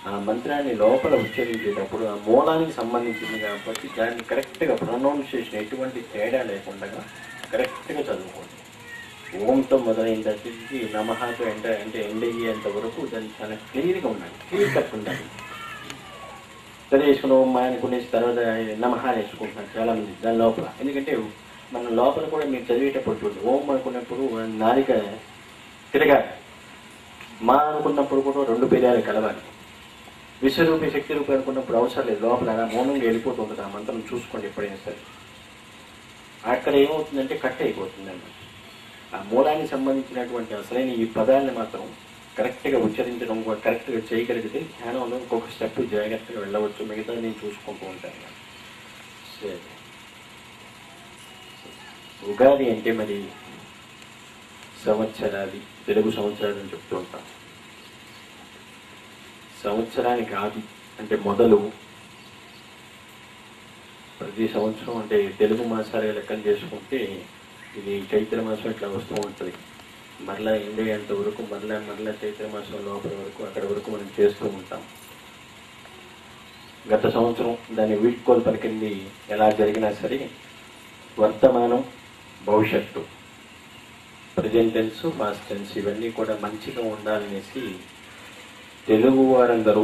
ఆ మంత్రాన్ని లోపల ఉచ్చరించేటప్పుడు ఆ మూలానికి సంబంధించింది కాబట్టి దాన్ని కరెక్ట్గా ప్రొనౌన్సియేషన్ ఎటువంటి తేడా లేకుండా కరెక్ట్గా చదువుకోండి. ఓంతో మొదలైన దగ్గరికి నమహాతో అంటే ఎండ్ అయ్యేంత వరకు దాన్ని చాలా క్లియర్గా ఉండాలి, క్లియర్ కట్ ఉండాలి. చదివేసుకుని ఓం మా అనుకునేసి తర్వాత నమహ వేసుకుంటున్నారు చాలామంది దాని లోపల. ఎందుకంటే మన లోపల కూడా మీరు చదివేటప్పుడు చూడండి, ఓం అనుకున్నప్పుడు నాలిక తిరగాలి, మా అనుకున్నప్పుడు కూడా 2 పేరాలు కలవాలి. విశ్వరూపి శక్తి రూపి అనుకున్నప్పుడు అవసరం లేదు, లోపల అలా మౌనంగా వెళ్ళిపోతుంది. ఆ మంత్రం చూసుకోండి ఎప్పుడైనా సరే. అక్కడ ఏమవుతుందంటే కట్ అయిపోతుంది అన్నమాట. ఆ మూలానికి సంబంధించినటువంటి అసలైన ఈ పదాలను మాత్రం కరెక్ట్గా ఉచ్చరించడం కరెక్ట్గా చేయగలిగితే ధ్యానంలో ఇంకొక స్టెప్ జాగ్రత్తగా వెళ్ళవచ్చు. మిగతా నేను చూసుకుంటూ ఉంటాను. సరే, ఉగాది అంటే మరి సంవత్సరాది తెలుగు సంవత్సరాలు అని చెప్తూ ఉంటాం. సంవత్సరానికి ఆది అంటే మొదలు ప్రతి సంవత్సరం అంటే తెలుగు మాసాలుగా లెక్కన చేసుకుంటే ఇది చైత్ర మాసం ఇట్లా వస్తూ ఉంటుంది. మరలా ఎండ్ అయ్యేంత వరకు మరలా చైత్ర మాసం లోపల వరకు అక్కడ వరకు మనం చేస్తూ ఉంటాం. గత సంవత్సరం దాన్ని వీడ్కోలు పలికింది ఎలా జరిగినా సరే వర్తమానం భవిష్యత్తు ప్రజెంట్ టెన్స్ పాస్ట్ టెన్స్ ఇవన్నీ కూడా మంచిగా ఉండాలనేసి తెలుగు వారందరూ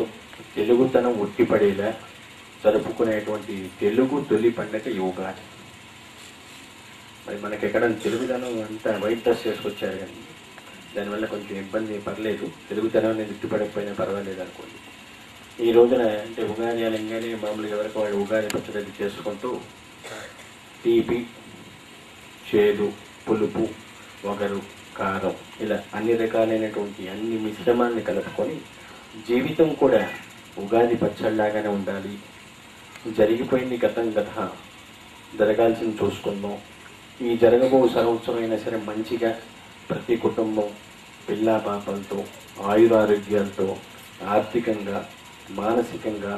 తెలుగుతనం ఉట్టిపడేలా జరుపుకునేటువంటి తెలుగు తొలి పండుగ యుగాది. మరి మనకి ఎక్కడ తెలుగుతనం అంతా వైట్ డ్రెస్ చేసుకొచ్చారు కానీ దానివల్ల కొంచెం ఇబ్బంది పర్లేదు, తెలుగుతనం అనేది ఉట్టిపడకపోయినా పర్వాలేదు అనుకోండి. ఈ రోజున అంటే ఉగాది అనగానే మామూలుగా ఎవరికి వాళ్ళు ఉగాది పచ్చడి చేసుకుంటూ తీపి చేదు పులుపు వగరు కారం ఇలా అన్ని రకాలైనటువంటి అన్ని మిశ్రమాన్ని కలుపుకొని జీవితం కూడా ఉగాది పచ్చడిలాగానే ఉండాలి, జరిగిపోయింది గతం గత జరగాల్సింది చూసుకుందాం, ఈ జరగబో సంవత్సరం అయినా సరే మంచిగా ప్రతి కుటుంబం పిల్లా పాపలతో ఆయురారోగ్యాలతో ఆర్థికంగా మానసికంగా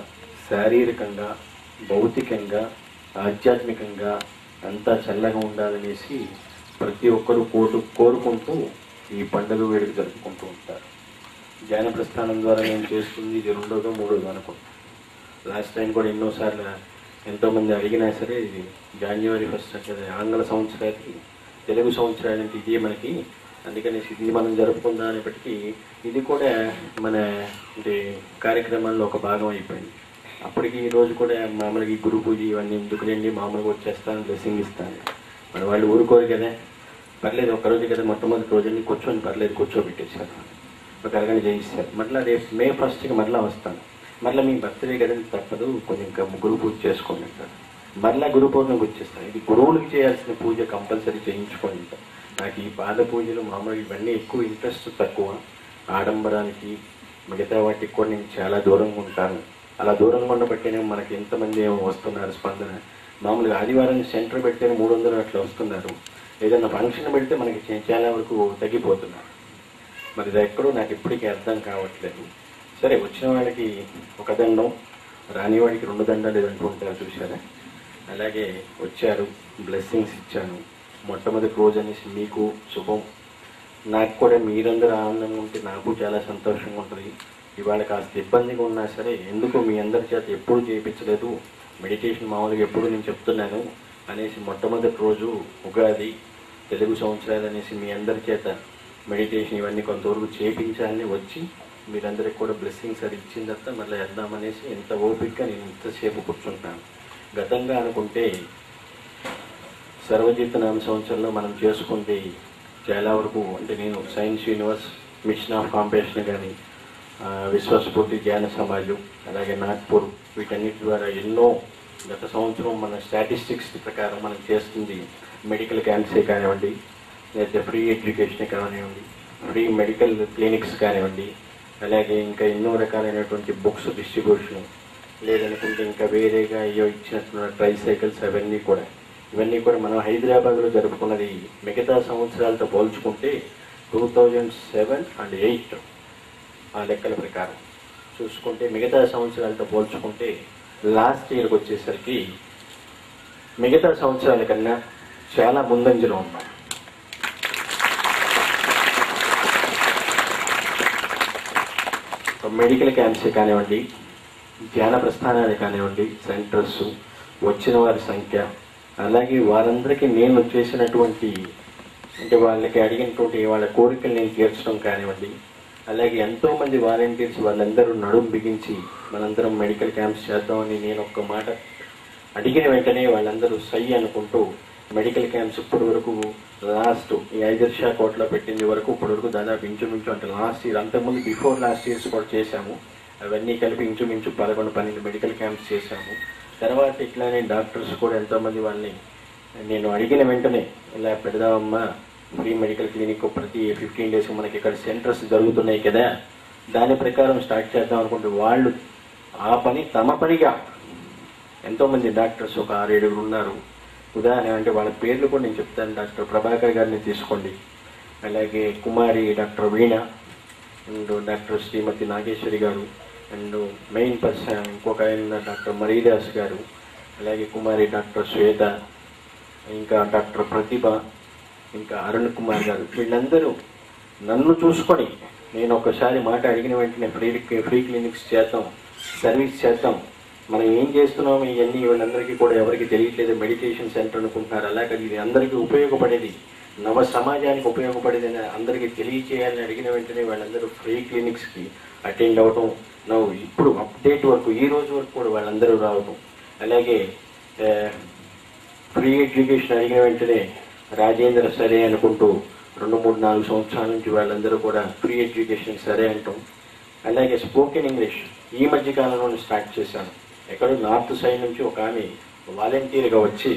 శారీరకంగా భౌతికంగా ఆధ్యాత్మికంగా అంతా చల్లగా ఉండాలనేసి ప్రతి ఒక్కరూ కోరుకుంటూ ఈ పండుగ వేడుక జరుపుకుంటూ ఉంటారు. జ్ఞాన ప్రస్థానం ద్వారా నేను చేస్తుంది ఇది 2వ 3వ అనుకుంటాను. లాస్ట్ టైం కూడా ఎన్నోసార్లు ఎంతోమంది అడిగినా సరే ఇది జనవరి 1 అంటే ఆంగ్ల సంవత్సరానికి తెలుగు సంవత్సరానికి ఇదే మనకి, అందుకని ఇది మనం జరుపుకుందాం అనేప్పటికీ ఇది కూడా మన అంటే కార్యక్రమాల్లో ఒక భాగం అయిపోయింది. అప్పటికి ఈ రోజు కూడా మామూలుగా ఈ గురు పూజ ఇవన్నీ ఎందుకు రండి మామూలుగా వచ్చేస్తాను బ్లెస్సింగ్ ఇస్తాను మన వాళ్ళు ఊరుకోరు కదా, పర్లేదు ఒక్కరోజు కదా మొట్టమొదటి రోజుని కూర్చొని పర్లేదు కూర్చోబెట్టేశారు, ఒక అరగంట చేయిస్తారు. మళ్ళీ రేపు మే 1కి మళ్ళీ వస్తాను, మళ్ళీ మీ బర్త్డే కదా తప్పదు కొంచెం ఇంకా గురు పూజ చేసుకోండి అంటారు. మళ్ళీ గురు పౌర్ణమికి వచ్చేస్తాను, ఇది గురువులకు చేయాల్సిన పూజ కంపల్సరీ చేయించుకోండి అంటారు. నాకు ఈ పాద పూజలు మామూలుగా ఇవన్నీ ఎక్కువ ఇంట్రెస్ట్ తక్కువ, ఆడంబరానికి మిగతా వాటికి కూడా నేను చాలా దూరంగా ఉంటాను. అలా దూరంగా ఉండబట్టినే మనకి ఎంతమంది వస్తున్నారు స్పందన. మామూలుగా ఆదివారం సెంటర్ పెడితే 300 అట్లా వస్తున్నారు, ఏదైనా ఫంక్షన్ పెడితే మనకి చాలా వరకు తగ్గిపోతున్నారు. మరి ఇది ఎక్కడో నాకు ఇప్పటికీ అర్థం కావట్లేదు. సరే వచ్చిన వాళ్ళకి ఒక దండం రాని వాడికి 2 దండాలు అంటుంటారు చూసారా, అలాగే వచ్చారు బ్లెస్సింగ్స్ ఇచ్చాను. మొట్టమొదటి రోజు అనేసి మీకు శుభం, నాకు కూడా మీరందరూ ఆనందంగా ఉంటే నాకు చాలా సంతోషంగా ఉంటుంది. ఇవాళ కాస్త ఇబ్బందిగా ఉన్నా సరే ఎందుకు మీ అందరి చేత ఎప్పుడు చేయించలేదు, మెడిటేషన్ మామూలుగా ఎప్పుడు నేను చెప్తున్నాను అనేసి మొట్టమొదటి రోజు ఉగాది తెలుగు సంవత్సరాలు అనేసి మీ అందరి చేత మెడిటేషన్ ఇవన్నీ కొంతవరకు చేయించాలని వచ్చి మీరందరికీ కూడా బ్లెస్సింగ్స్ అది ఇచ్చిన తర్వాత మళ్ళీ వేద్దామనేసి ఎంత ఓపికగా నేను ఇంతసేపు కూర్చుంటాను. గతంగా అనుకుంటే సర్వజిత్ నామ సంవత్సరంలో మనం చేసుకుంటే చాలా వరకు అంటే నేను science universe machine of competition కానీ విశ్వస్ఫూర్తి జ్ఞాన సమాజం అలాగే నాగ్పూర్ వీటన్నిటి ద్వారా ఎన్నో గత సంవత్సరం మన స్టాటిస్టిక్స్ ప్రకారం మనం చేస్తుంది మెడికల్ క్యాంప్సే కానివ్వండి, లేకపోతే ఫ్రీ ఎడ్యుకేషన్ కానివ్వండి, ఫ్రీ మెడికల్ క్లినిక్స్ కానివ్వండి, అలాగే ఇంకా ఎన్నో రకాలైనటువంటి బుక్స్ డిస్ట్రిబ్యూషన్, లేదనుకుంటే ఇంకా వేరేగా అయ్యో ఇచ్చినట్టున్న ట్రైసైకిల్స్ ఇవన్నీ కూడా మనం హైదరాబాద్లో జరుపుకున్నది మిగతా సంవత్సరాలతో పోల్చుకుంటే 2007 and 2008 ఆ లెక్కల ప్రకారం చూసుకుంటే మిగతా సంవత్సరాలతో పోల్చుకుంటే లాస్ట్ ఇయర్కి వచ్చేసరికి మిగతా సంవత్సరాల కన్నా చాలా ముందంజలో ఉన్నాం. మెడికల్ క్యాంప్స్ కానివ్వండి, ధ్యాన ప్రస్థానాలు కానివ్వండి, సెంటర్స్, వచ్చిన వారి సంఖ్య, అలాగే వారందరికీ నేను చేసినటువంటి అంటే వాళ్ళకి అడిగినటువంటి వాళ్ళ కోరికలు నేను తీర్చడం కానివ్వండి, అలాగే ఎంతోమంది వాలంటీర్స్ వాళ్ళందరూ నడుం బిగించి మనందరం మెడికల్ క్యాంప్స్ చేద్దామని నేను ఒక్క మాట అడిగిన వెంటనే వాళ్ళందరూ సై అనుకుంటూ మెడికల్ క్యాంప్స్ ఇప్పటి వరకు లాస్ట్ ఈ 5 కోట్ల పెట్టింది వరకు ఇప్పటి వరకు దాదాపు ఇంచుమించు అంటే లాస్ట్ ఇయర్ అంతకుముందు బిఫోర్ లాస్ట్ ఇయర్స్ కూడా చేశాము. అవన్నీ కలిపి ఇంచుమించు 11-12 మెడికల్ క్యాంప్స్ చేశాము. తర్వాత ఇట్లానే డాక్టర్స్ కూడా ఎంతోమంది వాళ్ళని నేను అడిగిన వెంటనే ఇలా పెడదామమ్మా ఫ్రీ మెడికల్ క్లినిక్ ప్రతి 15 days మనకి ఇక్కడ సెంటర్స్ జరుగుతున్నాయి కదా దాని ప్రకారం స్టార్ట్ చేద్దాం అనుకుంటే వాళ్ళు ఆ పని తమ పనిగా ఎంతోమంది డాక్టర్స్ ఒక 6-7 ఉన్నారు. ఉదాహరణ అంటే వాళ్ళ పేర్లు కూడా నేను చెప్తాను. డాక్టర్ ప్రభాకర్ గారిని తీసుకోండి, అలాగే కుమారి డాక్టర్ వీణ అండ్ డాక్టర్ శ్రీమతి నాగేశ్వరి గారు అండ్ మెయిన్ పర్సన్ ఇంకొక ఆయన డాక్టర్ మరీదాస్ గారు, అలాగే కుమారి డాక్టర్ శ్వేత, ఇంకా డాక్టర్ ప్రతిభ, ఇంకా అరుణ్ కుమార్ గారు. వీళ్ళందరూ నన్ను చూసుకొని నేను ఒకసారి మాట అడిగిన వెంటనే ఫ్రీ క్లినిక్స్ చేద్దాం, సర్వీస్ చేద్దాం, మనం ఏం చేస్తున్నాం ఇవన్నీ వీళ్ళందరికీ కూడా ఎవరికి తెలియట్లేదు, మెడిటేషన్ సెంటర్ అనుకుంటున్నారు. అలాగే ఇది అందరికీ ఉపయోగపడేది, నవ సమాజానికి ఉపయోగపడేది అని అందరికీ తెలియచేయాలని అడిగిన వెంటనే వాళ్ళందరూ ఫ్రీ క్లినిక్స్కి అటెండ్ అవ్వటం, ఇప్పుడు అప్డేట్ వరకు ఈ రోజు వరకు కూడా వాళ్ళందరూ రావటం. అలాగే ఫ్రీ ఎడ్యుకేషన్ అడిగిన వెంటనే రాజేంద్ర సరే అనుకుంటూ 2-3-4 సంవత్సరాల నుంచి వాళ్ళందరూ కూడా ఫ్రీ ఎడ్యుకేషన్ సరే అంటాం. అలాగే స్పోకెన్ ఇంగ్లీష్ ఈ మధ్య కాలంలో స్టార్ట్ చేశాను. ఎక్కడో నార్త్ సైడ్ నుంచి ఒక ఆమె వాలంటీర్గా వచ్చి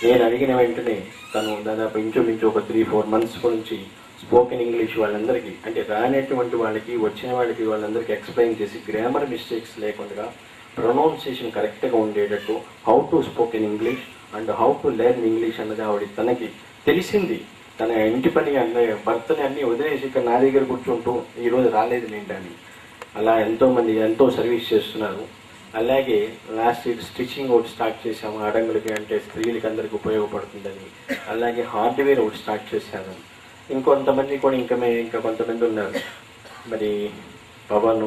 నేను అడిగిన వెంటనే తను దాదాపు ఇంచుమించు ఒక 3-4 మంత్స్ నుంచి స్పోకెన్ ఇంగ్లీష్ వాళ్ళందరికీ, అంటే రానటువంటి వాళ్ళకి వచ్చిన వాళ్ళకి వాళ్ళందరికీ ఎక్స్ప్లెయిన్ చేసి గ్రామర్ మిస్టేక్స్ లేకుండా ప్రొనౌన్సియేషన్ కరెక్ట్గా ఉండేటట్టు how to spoken English and how to learn English అన్నది ఆవిడ తనకి తెలిసింది. తన ఇంటి పని భర్తని అన్నీ వదిలేసి ఇక్కడ నా దగ్గర కూర్చుంటూ ఈరోజు రాలేదు ఏంటని అలా ఎంతోమంది ఎంతో సర్వీస్ చేస్తున్నారు. అలాగే లాస్ట్ ఇయర్ స్టిచ్చింగ్ ఒకటి స్టార్ట్ చేశాము ఆడంగులకి, అంటే స్త్రీలకి అందరికీ ఉపయోగపడుతుందని. అలాగే హార్డ్వేర్ ఒకటి స్టార్ట్ చేశాను. ఇంకొంతమంది కూడా ఇంకా కొంతమంది ఉన్నారు, మరి పవన్,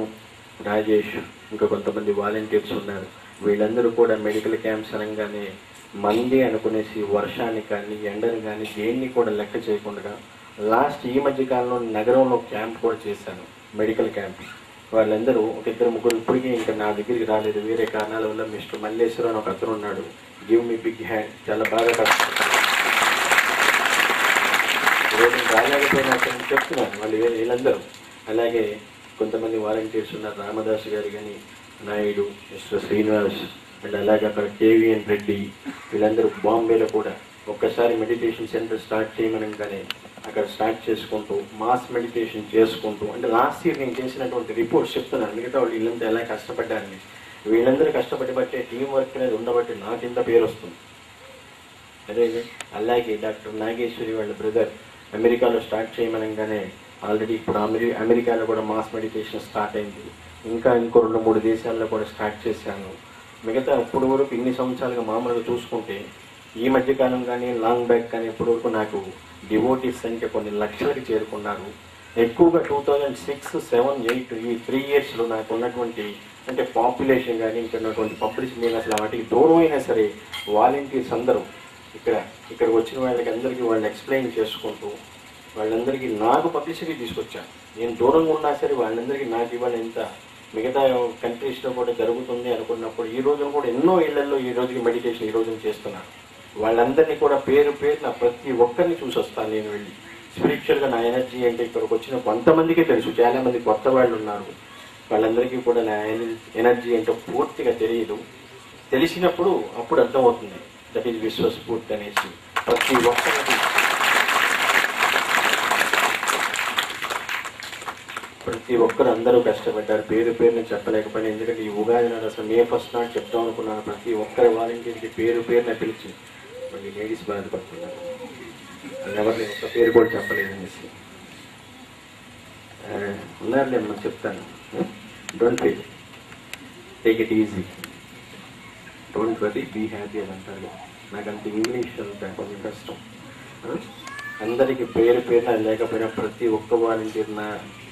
రాజేష్, ఇంకా కొంతమంది వాలంటీర్స్ ఉన్నారు. వీళ్ళందరూ కూడా మెడికల్ క్యాంప్స్ అనగానే మంది అనుకునేసి వర్షాన్ని కానీ ఎండని కానీ దేన్ని కూడా లెక్క చేయకుండా లాస్ట్ ఈ మధ్య కాలంలో నగరంలో క్యాంప్ కూడా చేశాను, మెడికల్ క్యాంప్. వాళ్ళందరూ ఒక 2-3 ఇప్పటికీ ఇంకా నా దగ్గరికి రాలేదు, వేరే కారణాల వల్ల. మిస్టర్ మల్లేశ్వర అని ఒక అతను ఉన్నాడు, గివ్ మీ బిగ్ హ్యాండ్, చాలా బాగా కష్టపడతాను. రాలేకపోయినా చెప్తున్నాను వాళ్ళు వీళ్ళందరూ. అలాగే కొంతమంది వాలంటీర్స్ ఉన్నారు, రామదాస్ గారు కానీ, నాయుడు, మిస్టర్ శ్రీనివాస్, అండ్ అలాగే అక్కడ కేవీఎన్ రెడ్డి, వీళ్ళందరూ బాంబేలో కూడా ఒక్కసారి మెడిటేషన్ సెంటర్ స్టార్ట్ చేయమనగానే అక్కడ స్టార్ట్ చేసుకుంటూ మాస్ మెడిటేషన్ చేసుకుంటూ, అంటే లాస్ట్ ఇయర్ నేను చేసినటువంటి రిపోర్ట్స్ చెప్తున్నాను. మిగతా వాళ్ళు వీళ్ళంతా ఎలా కష్టపడ్డారని. వీళ్ళందరూ కష్టపడి బట్టే టీం వర్క్ అనేది ఉండబట్టి నాకు ఇంత పేరు వస్తుంది. అదే అలాగే డాక్టర్ నాగేశ్వరి వాళ్ళ బ్రదర్ అమెరికాలో స్టార్ట్ చేయమనగానే ఆల్రెడీ ఇప్పుడు అమెరికాలో కూడా మాస్ మెడిటేషన్ స్టార్ట్ అయింది. ఇంకా ఇంకో 2-3 దేశాల్లో కూడా స్టార్ట్ చేశాను. మిగతా ఇప్పుడు వరకు ఇన్ని సంవత్సరాలుగా మామూలుగా చూసుకుంటే ఈ మధ్యకాలం కానీ లాంగ్ బ్యాక్ కానీ ఇప్పటి వరకు నాకు డివోటీస్ సంఖ్య కొన్ని లక్షలకి చేరుకున్నారు. ఎక్కువగా 2006, 7, 8 ఈ 3 ఇయర్స్లో నాకు ఉన్నటువంటి అంటే పాపులేషన్ కానీ ఇక్కడ ఉన్నటువంటి పబ్లిసిటీ, నేను అసలు వాటికి దూరం అయినా సరే వాలంటీర్స్ అందరూ ఇక్కడికి వచ్చిన వాళ్ళకి అందరికీ వాళ్ళు ఎక్స్ప్లెయిన్ చేసుకుంటూ వాళ్ళందరికీ నాకు పబ్లిసిటీ తీసుకొచ్చాను. నేను దూరంగా ఉన్నా సరే వాళ్ళందరికీ నాకు ఇవాళ ఎంత మిగతా కంట్రీస్లో కూడా జరుగుతుంది అనుకున్నప్పుడు ఈ రోజున కూడా ఎన్నో ఇళ్లలో ఈ రోజుకి మెడిటేషన్ ఈ రోజున చేస్తున్నాను. వాళ్ళందరినీ కూడా పేరు నా ప్రతి ఒక్కరిని చూసి వస్తాను నేను వెళ్ళి. స్పిరిచువల్గా నా ఎనర్జీ అంటే ఇక్కడికి వచ్చిన కొంతమందికే తెలుసు, చాలామంది కొత్త వాళ్ళు ఉన్నారు. వాళ్ళందరికీ కూడా నా ఎనర్జీ అంటే పూర్తిగా తెలియదు. తెలిసినప్పుడు అప్పుడు అర్థమవుతుంది దట్ ఈజ్ విశ్వస్ఫూర్తి అనేసి. ప్రతి ఒక్కరు అందరూ కష్టపడ్డారు, పేరుని చెప్పలేకపోయినా. ఎందుకంటే ఈ ఉగాది నాడు అసలు May 1st నాడు చెప్తాం అనుకున్నాను. ప్రతి ఒక్కరి వాలంటీర్కి పేరున పిలిచి మళ్ళీ లేడీస్ బాధపడుతున్నారు, ఎవరిని ఒక్క పేరు కూడా చెప్పలేదనేసి. ఉన్నారులే మనం చెప్తాను. Don't feel, take it easy, don't worry, be happy అని అంటారు. నాకు అంత ఇంగ్లీష్ అంతా కొంచెం కష్టం. అందరికీ పేరున లేకపోయినా ప్రతి ఒక్క వాలంటీర్న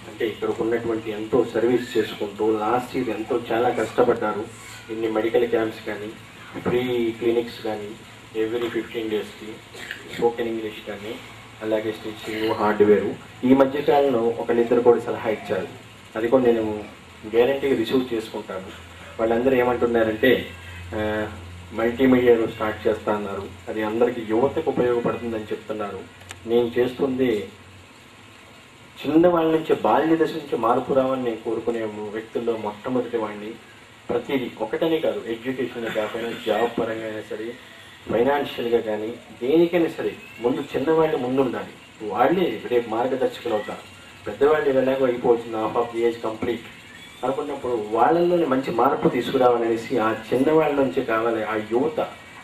అంటే ఇక్కడికి ఉన్నటువంటి ఎంతో సర్వీస్ చేసుకుంటూ లాస్ట్ ఇయర్ ఎంతో చాలా కష్టపడ్డారు. ఇన్ని మెడికల్ క్యాంప్స్ కానీ, ఫ్రీ క్లినిక్స్ కానీ, ఎవ్రీ 15 డేస్కి స్పోకెన్ ఇంగ్లీష్ కానీ, అలాగే స్టిచ్చింగ్, హార్డ్వేరు. ఈ మధ్యకాలంలో ఒకరిద్దరు కూడా సలహా ఇచ్చారు, అది కూడా నేను గ్యారంటీగా రిసీవ్ చేసుకుంటాను. వాళ్ళందరూ ఏమంటున్నారంటే మల్టీమీడియాలో స్టార్ట్ చేస్తా అన్నారు. అది అందరికీ యువతకు ఉపయోగపడుతుందని చెప్తున్నారు. నేను చేస్తుంది చిన్నవాళ్ళ నుంచి బాల్య దశ నుంచి మార్పు రావాలని నేను కోరుకునే వ్యక్తుల్లో మొట్టమొదటి వాడిని. ప్రతిదీ ఒకటనే కాదు, ఎడ్యుకేషన్ కాకపోయినా జాబ్ పరంగా అయినా సరే, ఫైనాన్షియల్గా కానీ దేనికైనా సరే ముందు చిన్నవాళ్ళు ముందు ఉండాలి. వాళ్ళే రేపు మార్గదర్శకులు అవుతారు. పెద్దవాళ్ళు ఎలాగో అయిపోవచ్చు, half of the age complete అనుకున్నప్పుడు వాళ్ళల్లోనే మంచి మార్పు తీసుకురావాలనేసి ఆ చిన్నవాళ్ళ నుంచి కావాలి. ఆ యువత,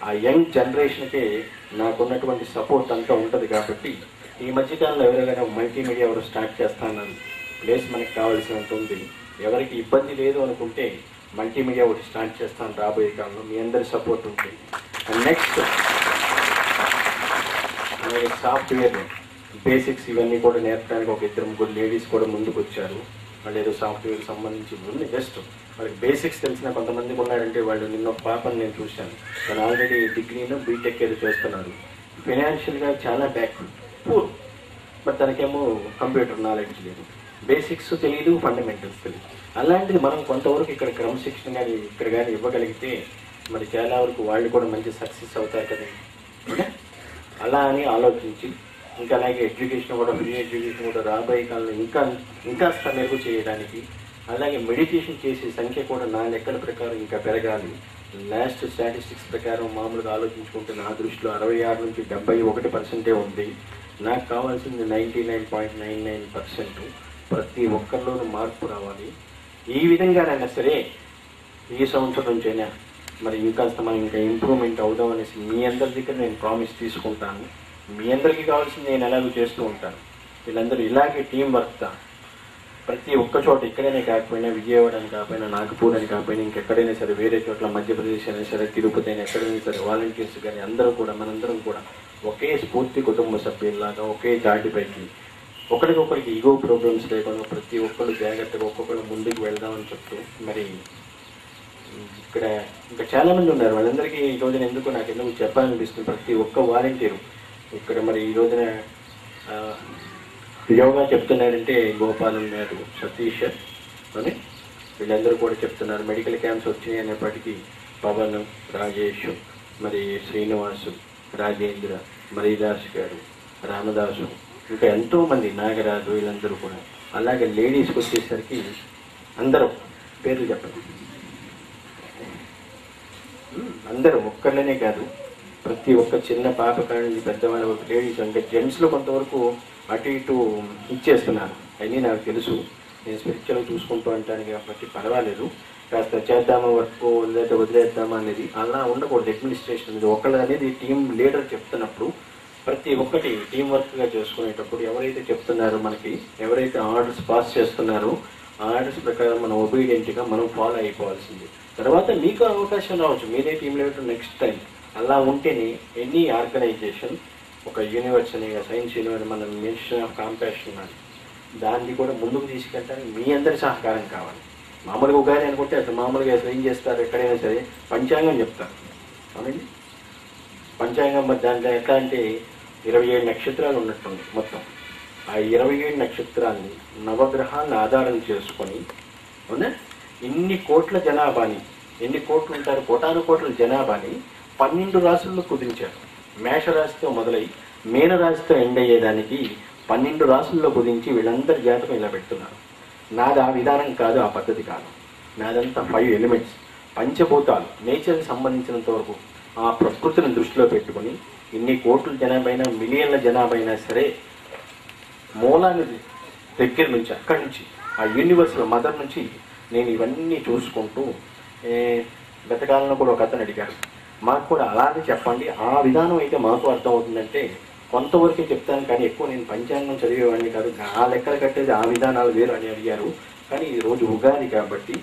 ఆ యంగ్ జనరేషన్కే నాకున్నటువంటి సపోర్ట్ అంతా ఉంటుంది. కాబట్టి ఈ మధ్యకాలంలో ఎవరైనా మల్టీమీడియా ఎవరు స్టార్ట్ చేస్తానన్నారు, ప్లేస్ మనకి కావాల్సినంత ఉంది, ఎవరికి ఇబ్బంది లేదు అనుకుంటే మల్టీమీడియా ఒకటి స్టార్ట్ చేస్తాను రాబోయే కాలంలో. మీ అందరి సపోర్ట్ ఉంటుంది. అండ్ నెక్స్ట్ అలాగే సాఫ్ట్వేర్ బేసిక్స్ ఇవన్నీ కూడా నేర్పడానికి ఒక 2-3 లేడీస్ కూడా ముందుకు వచ్చారు. వాళ్ళు ఏదో సాఫ్ట్వేర్ సంబంధించి ఉంది, జస్ట్ వాళ్ళకి బేసిక్స్ తెలిసిన కొంతమందికి ఉన్నారంటే వాళ్ళు నిన్న ఒక పాపని నేను చూశాను. తను ఆల్రెడీ డిగ్రీను బీటెక్ ఏదో చేస్తున్నారు. ఫైనాన్షియల్గా చాలా బ్యాక్ పూర్, బట్ తనకేమో కంప్యూటర్ నాలెడ్జ్ లేదు, బేసిక్స్ తెలియదు, ఫండమెంటల్స్ తెలియదు. అలాంటిది మనం కొంతవరకు ఇక్కడ క్రమశిక్షణ కానీ ఇక్కడ కానీ ఇవ్వగలిగితే మరి చాలా వరకు వాళ్ళు కూడా మంచి సక్సెస్ అవుతారు కదా. అలా అని ఆలోచించి ఇంకా అలాగే ఎడ్యుకేషన్ కూడా, ఫ్రీ ఎడ్యుకేషన్ కూడా రాబోయే కాలంలో ఇంకా మెరుగు చేయడానికి, అలాగే మెడిటేషన్ చేసే సంఖ్య కూడా నా లెక్కల ప్రకారం ఇంకా పెరగాలి. లాస్ట్ స్టాటిస్టిక్స్ ప్రకారం మామూలుగా ఆలోచించుకుంటే నా దృష్టిలో 66 నుంచి 71% ఉంది. నాకు కావాల్సింది 99.99%. ప్రతి ఒక్కరిలోనూ మార్పు రావాలి. ఈ విధంగానైనా సరే ఈ సంవత్సరం నుంచైనా మరి ఇంకాస్త మనం ఇంకా ఇంప్రూవ్మెంట్ అవుదాం అనేసి మీ అందరి దగ్గర నేను ప్రామిస్ తీసుకుంటాను. మీ అందరికీ కావాల్సింది నేను ఎలాగో చేస్తూ ఉంటాను. వీళ్ళందరూ ఇలాగే టీం వర్క్గా ప్రతి ఒక్క చోట, ఇక్కడైనా కాకపోయినా, విజయవాడ అని కాకపోయినా, నాగపూర్ అని కాకపోయినా, ఇంకెక్కడైనా సరే, వేరే చోట్ల మధ్యప్రదేశ్ అయినా సరే, తిరుపతి అయినా, ఎక్కడైనా సరే, వాలంటీర్స్ కానీ అందరూ కూడా మనందరం కూడా ఒకే స్ఫూర్తి కుటుంబ సభ్యుల్లాగా ఒకే దాటిపైకి ఒకరికొకరికి ఈగో ప్రాబ్లమ్స్ లేకుండా ప్రతి ఒక్కరు జాగ్రత్తగా ఒక్కొక్కరు ముందుకు వెళ్దామని చెప్తూ మరి ఇక్కడ ఇంకా చాలామంది ఉన్నారు. వాళ్ళందరికీ ఈ రోజున ఎందుకు నాకు ఎందుకు చెప్పాలనిపిస్తుంది, ప్రతి ఒక్క వాలంటీరు ఇక్కడ మరి ఈ రోజున యోగా చెప్తున్నారంటే గోపాల్ ఉన్నారు, సతీష్ అని వీళ్ళందరూ కూడా చెప్తున్నారు. మెడికల్ క్యాంప్స్ వచ్చినాయి అనేప్పటికీ పవన్, రాజేష్, మరి శ్రీనివాసు, రాజేంద్ర, మరీదాస్ గారు, రామదాసు, ఇంకా ఎంతోమంది, నాగరాజు, వీళ్ళందరూ కూడా. అలాగే లేడీస్కి వచ్చేసరికి అందరూ పేర్లు చెప్పండి, అందరూ ఒక్కళ్ళనే కాదు, ప్రతి ఒక్క చిన్న పాప కానీ పెద్దవాళ్ళ వరకు లేడీస్, అంటే జెంట్స్లో కొంతవరకు అటు ఇటు ఇచ్చేస్తున్నారు. అన్నీ నాకు తెలుసు, నేను స్పిరిచువల్గా చూసుకుంటూ అంటాను కాబట్టి పర్వాలేదు. కాస్త చేద్దామా వర్క్ లేదా వదిలేద్దామా అనేది అలా ఉండకూడదు. అడ్మినిస్ట్రేషన్ అనేది ఒకళ్ళు అనేది టీం లీడర్ చెప్తున్నప్పుడు ప్రతి ఒక్కటి టీం వర్క్గా చేసుకునేటప్పుడు ఎవరైతే చెప్తున్నారో మనకి, ఎవరైతే ఆర్డర్స్ పాస్ చేస్తున్నారో ఆ ఆర్డర్స్ ప్రకారం మనం ఒబీడియంట్గా మనం ఫాలో అయిపోవాల్సింది. తర్వాత మీకు అవకాశం రావచ్చు, మీరే టీం లీడర్ నెక్స్ట్ టైం. అలా ఉంటేనే ఎనీ ఆర్గనైజేషన్, ఒక యూనివర్స్ అనే సైన్స్ యూనివర్స్, మన మిషన్ ఆఫ్ కాంపాషన్ అని దాన్ని కూడా ముందుకు తీసుకెళ్ళడానికి మీ అందరి సహకారం కావాలి. మామూలుగా ఉగాది అనుకుంటే అసలు మామూలుగా అసలు ఏం చేస్తారు, ఎక్కడైనా సరే పంచాంగం చెప్తారు అవునండి. పంచాంగం మరి దాంట్లో ఎట్లా అంటే 27 నక్షత్రాలు ఉన్నట్టుంది మొత్తం. ఆ 27 నక్షత్రాన్ని నవగ్రహాలను ఆధారం చేసుకొని అవునా ఇన్ని కోట్ల జనాభాని, ఎన్ని కోట్లు ఉంటారు, కోటాను కోట్ల జనాభాని 12 రాశుల్లో కుదించారు. మేషరాశితో మొదలై మీనరాశితో ఎండ్ అయ్యేదానికి 12 రాశుల్లో కుదించి వీళ్ళందరి జాతకం ఇలా పెడుతున్నారు. నాది ఆ విధానం కాదు, ఆ పద్ధతి కాదు. నాదంతా 5 ఎలిమెంట్స్, పంచభూతాలు, నేచర్కి సంబంధించినంత వరకు ఆ ప్రకృతిని దృష్టిలో పెట్టుకుని ఇన్ని కోట్ల జనాభా అయినా, మిలియన్ల జనాభా అయినా సరే, మూలాన్ని దగ్గర నుంచి, అక్కడి నుంచి ఆ యూనివర్సల్ మదర్ నుంచి నేను ఇవన్నీ చూసుకుంటూ గతకాలంలో కూడా ఒక అతను అడిగారు, మాకు కూడా అలాగే చెప్పండి, ఆ విధానం అయితే మాకు అర్థమవుతుందంటే కొంతవరకే చెప్తాను కానీ ఎక్కువ నేను పంచాంగం చదివేవాడిని కాదు, ఆ లెక్కలు కట్టేది ఆ విధానాలు వేరు అని అడిగారు. కానీ ఈరోజు ఉగాది కాబట్టి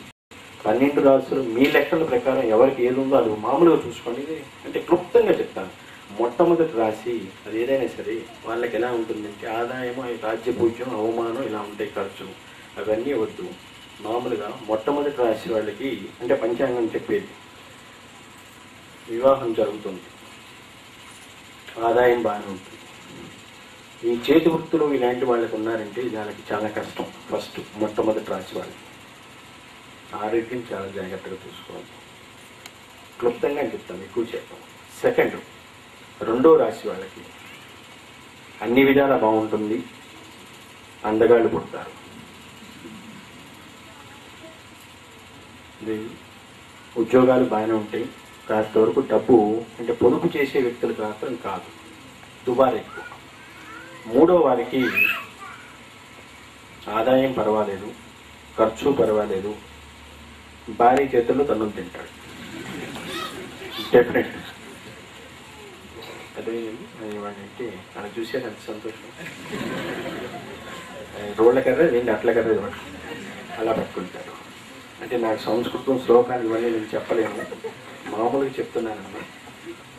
12 రాసులు మీ లెక్కల ప్రకారం ఎవరికి ఏది ఉందో అది మామూలుగా చూసుకోండి. అంటే క్లుప్తంగా చెప్తాను. మొట్టమొదటి రాశి అది ఏదైనా సరే వాళ్ళకి ఎలా ఉంటుందంటే ఆదాయము, రాజ్యపూజ్యం, అవమానం ఇలా ఉంటాయి, ఖర్చు అవన్నీ వద్దు. మామూలుగా మొట్టమొదటి రాశి వాళ్ళకి అంటే పంచాంగం చెప్పేది వివాహం జరుగుతుంది, ఆదాయం బాగానే ఉంటుంది. ఈ చేతి వృత్తులు ఇలాంటి వాళ్ళకి ఉన్నారంటే దానికి చాలా కష్టం. ఫస్ట్ మొట్టమొదటి రాశి వాళ్ళకి ఆరోగ్యం చాలా జాగ్రత్తగా చూసుకోవాలి. క్లుప్తంగా చెప్తాను, ఎక్కువ చెప్తాం. సెకండ్, రెండో రాశి వాళ్ళకి అన్ని విధాలా బాగుంటుంది, అందగాళ్ళు పుడతారు. ఉద్యోగాలు బాగానే ఉంటాయి, కాస్త వరకు డబ్బు అంటే పొదుపు చేసే వ్యక్తులు మాత్రం కాదు, దుబారా ఎక్కువ. మూడో వారికి ఆదాయం పర్వాలేదు, ఖర్చు పర్వాలేదు, భారీ చేతుల్లో తన్నులు తింటాడు డెఫినెట్. అదే వాడంటే అలా చూసేది అంత సంతోషం. రోడ్ల కర్ర నేను అట్ల కర్ర అలా పట్టుకుంటారు. అంటే నాకు సంస్కృతం శ్లోకాలు ఇవన్నీ నేను చెప్పలేను, మామూలుగా చెప్తున్నాను.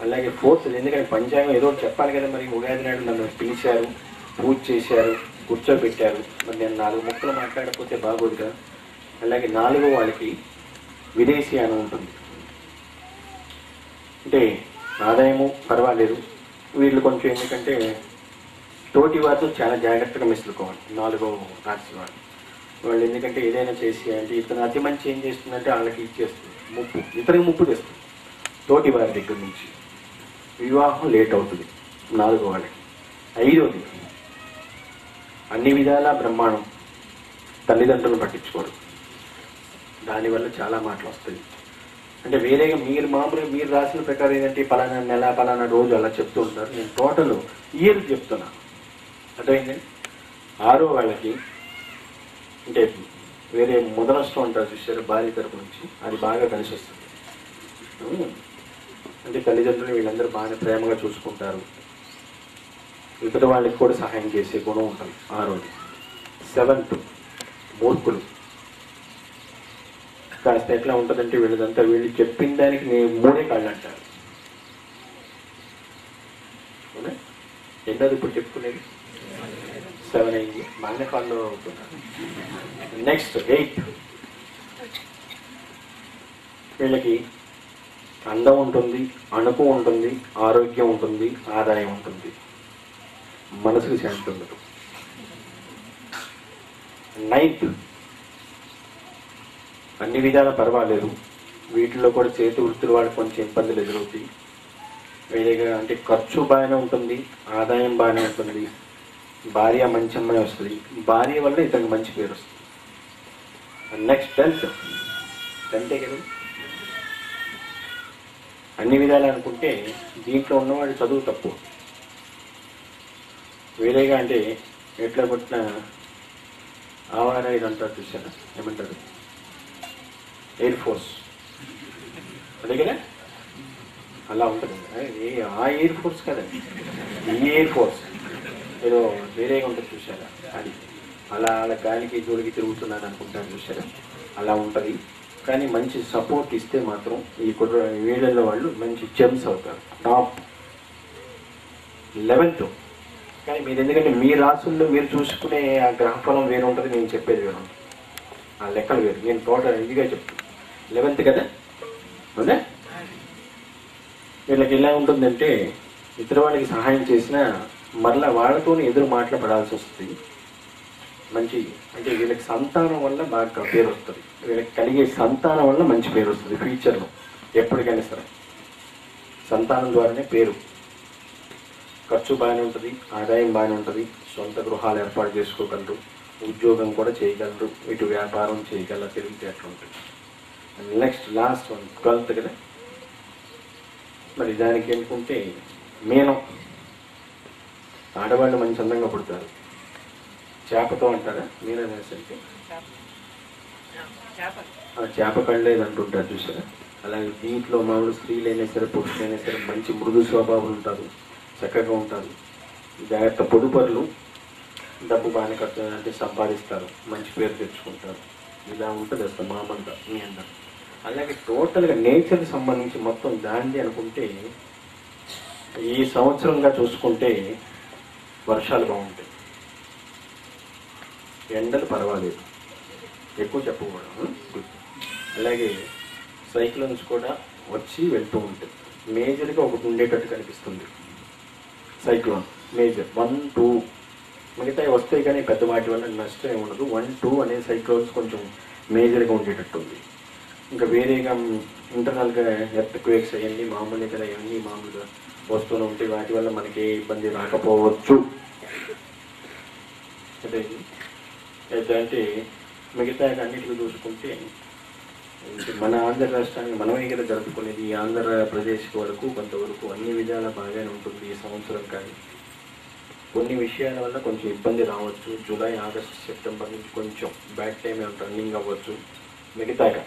అలాగే ఫోర్త్, ఎందుకంటే పంచాంగం ఏదో చెప్పాలి కదా, మరి ఉగాది నాడు నన్ను పిలిచారు, పూజ చేశారు, కూర్చోబెట్టారు, మరి నేను 4 ముక్కలు మాట్లాడకపోతే బాగోదు కదా. అలాగే 4వ వాళ్ళకి విదేశీయానం ఉంటుంది. అంటే ఆదాయము పర్వాలేదు, వీళ్ళు కొంచెం ఎందుకంటే తోటి వారితో చాలా జాగ్రత్తగా మెసులుకోవాలి. 4వ రాశి వాళ్ళు ఎందుకంటే ఏదైనా చేసి అంటే ఇతను అతి మంచి ఏం చేస్తుందంటే వాళ్ళకి ఇచ్చేస్తుంది, ముప్పు ఇతనికి ముప్పు తెస్తుంది తోటి వారి దగ్గర నుంచి. వివాహం లేట్ అవుతుంది 4వ వాళ్ళకి. 5వది అన్ని విధాలా బ్రహ్మాండం, తల్లిదండ్రులను పట్టించుకోరు, దానివల్ల చాలా మాటలు వస్తాయి. అంటే వేరేగా మీరు మామూలుగా మీరు రాసిన ప్రకారం ఏంటంటే పలానా నెల పలానా రోజు అలా చెప్తూ ఉంటారు. నేను టోటల్ ఇయర్ చెప్తున్నా, అర్థమైందండి. 6వ వాళ్ళకి అంటే వేరే మొదలష్టం అంటారు చూసారు, భార్య తరపు నుంచి, అది బాగా కలిసి వస్తుంది. అంటే తల్లిదండ్రులు వీళ్ళందరూ బాగా ప్రేమగా చూసుకుంటారు, ఇతర వాళ్ళకి కూడా సహాయం చేసే గుణం ఉంటుంది 6వది. 7th మూర్ఖులు, కాస్త ఎట్లా ఉంటుందంటే వీళ్ళదంతా వీళ్ళు చెప్పిన దానికి నేను 3 కాళ్ళు అంటారు. ఎన్నది ఇప్పుడు చెప్పుకునేది 7 అయింది, బాగానే ఫాలో అవుతున్నారు. నెక్స్ట్ 8 వీళ్ళకి అందం ఉంటుంది, అణుకు ఉంటుంది, ఆరోగ్యం ఉంటుంది, ఆదాయం ఉంటుంది, మనసుకు శాంతి ఉండదు. 9th అన్ని విధాలా పర్వాలేదు, వీటిలో కూడా చేతి వృత్తులు వాళ్ళకి కొంచెం ఇబ్బందులు ఎదురవుతాయి. వేరేగా అంటే ఖర్చు బాగానే ఉంటుంది, ఆదాయం బాగానే ఉంటుంది, భార్య మంచి అమ్మాయి వస్తుంది, భార్య వల్ల ఇతనికి మంచి పేరు వస్తుంది. నెక్స్ట్ 10th కదా, అన్ని విధాలు అనుకుంటే దీంట్లో ఉన్నవాడు చదువు తప్పు. వేరేగా అంటే ఎట్లా పుట్టిన ఆవారా ఇది అంటారు చూసారా, ఏమంటారు, ఎయిర్ ఫోర్స్, అదే కదా, అలా ఉంటుంది. ఆ ఎయిర్ ఫోర్స్ కదండి, ఈ ఎయిర్ ఫోర్స్ ఏదో వేరేగా ఉంటుంది చూసారా, అది అలా అలా గాలికి జోలికి తిరుగుతున్నాను అనుకుంటాను చూసారా, అలా ఉంటుంది. కానీ మంచి సపోర్ట్ ఇస్తే మాత్రం ఈ వీళ్ళల్లో వాళ్ళు మంచి జెమ్స్ అవుతారు, టాప్. 11th కానీ మీరు ఎందుకంటే మీ రాసుల్లో మీరు చూసుకునే ఆ గ్రహఫలం వేరు ఉంటుంది, నేను చెప్పేది వేరు ఉంటుంది, ఆ లెక్కలు వేరు. నేను టోటల్ ఇదిగా చెప్తాను. 11th కదా, అవునా. వీళ్ళకి ఎలా ఉంటుందంటే ఇతర వాళ్ళకి సహాయం చేసినా మరలా వాళ్ళతో ఎదురు మాట్లాడాల్సి వస్తుంది. మంచి అంటే వీళ్ళకి సంతానం వల్ల బాగా పేరు వస్తుంది, వీళ్ళకి కలిగే సంతానం వల్ల మంచి పేరు వస్తుంది ఫ్యూచర్లో ఎప్పటికైనా సరే. సంతానం ద్వారానే పేరు. ఖర్చు బాగానే ఉంటుంది, ఆదాయం బాగానే ఉంటుంది, సొంత గృహాలు ఏర్పాటు చేసుకోగలరు, ఉద్యోగం కూడా చేయగలరు, ఇటు వ్యాపారం చేయగలరు, తెలివితే అట్లా ఉంటుంది. నెక్స్ట్ లాస్ట్ 12th కదా, మరి దానికి ఏంటంటే మీనం, ఆడవాళ్ళు మంచి అందంగా పుడతారు. చేపతో అంటారా మీనం వేసరికి, చేప కళ్ళేది అంటుంటారు చూసారా. అలాగే దీంట్లో మామూలు స్త్రీలైనా సరే పురుషులైనా సరే మంచి మృదు స్వభావం ఉంటారు, చక్కగా ఉంటారు, జాగ్రత్త పొదుపరులు, డబ్బు బాగానే ఖర్చు అంటే సంపాదిస్తారు, మంచి పేరు తెచ్చుకుంటారు. ఇలా ఉంటుంది అసలు మామూలుగా మీ అందరూ. అలాగే టోటల్గా నేచర్కి సంబంధించి మొత్తం దాంది అనుకుంటే ఈ సంవత్సరంగా చూసుకుంటే వర్షాలు బాగుంటాయి, ఎండలు పర్వాలేదు, ఎక్కువ చెప్పకూడదు. అలాగే సైక్లోన్స్ కూడా వచ్చి వెళ్తూ ఉంటాయి. మేజర్గా ఒకటి ఉండేటట్టు కనిపిస్తుంది సైక్లోన్, మేజర్ 1, 2 మిగతా వస్తాయి కానీ పెద్ద వాటి వల్ల నష్టం ఏమి ఉండదు. 1, 2 అనే సైక్లోన్స్ కొంచెం మేజర్గా ఉండేటట్టు ఉంది. ఇంకా వేరేగా ఇంటర్నల్గా ఎర్త్ క్వేక్స్ అయ్యండి మామూలుగా కదా, ఇవన్నీ మామూలుగా వస్తూనే ఉంటాయి, వాటి వల్ల మనకి ఏ ఇబ్బంది రాకపోవచ్చు. అంటే మిగతా అన్నిటిని చూసుకుంటే మన ఆంధ్ర రాష్ట్రానికి మనమే కదా జరుపుకునేది, ఈ ఆంధ్రప్రదేశ్ వరకు కొంతవరకు అన్ని విధాలా బాగానే ఉంటుంది ఈ సంవత్సరం. కానీ కొన్ని విషయాల వల్ల కొంచెం ఇబ్బంది రావచ్చు. జూలై, ఆగస్టు, సెప్టెంబర్ నుంచి కొంచెం బ్యాడ్ టైం రన్నింగ్ అవ్వచ్చు. మిగతాగా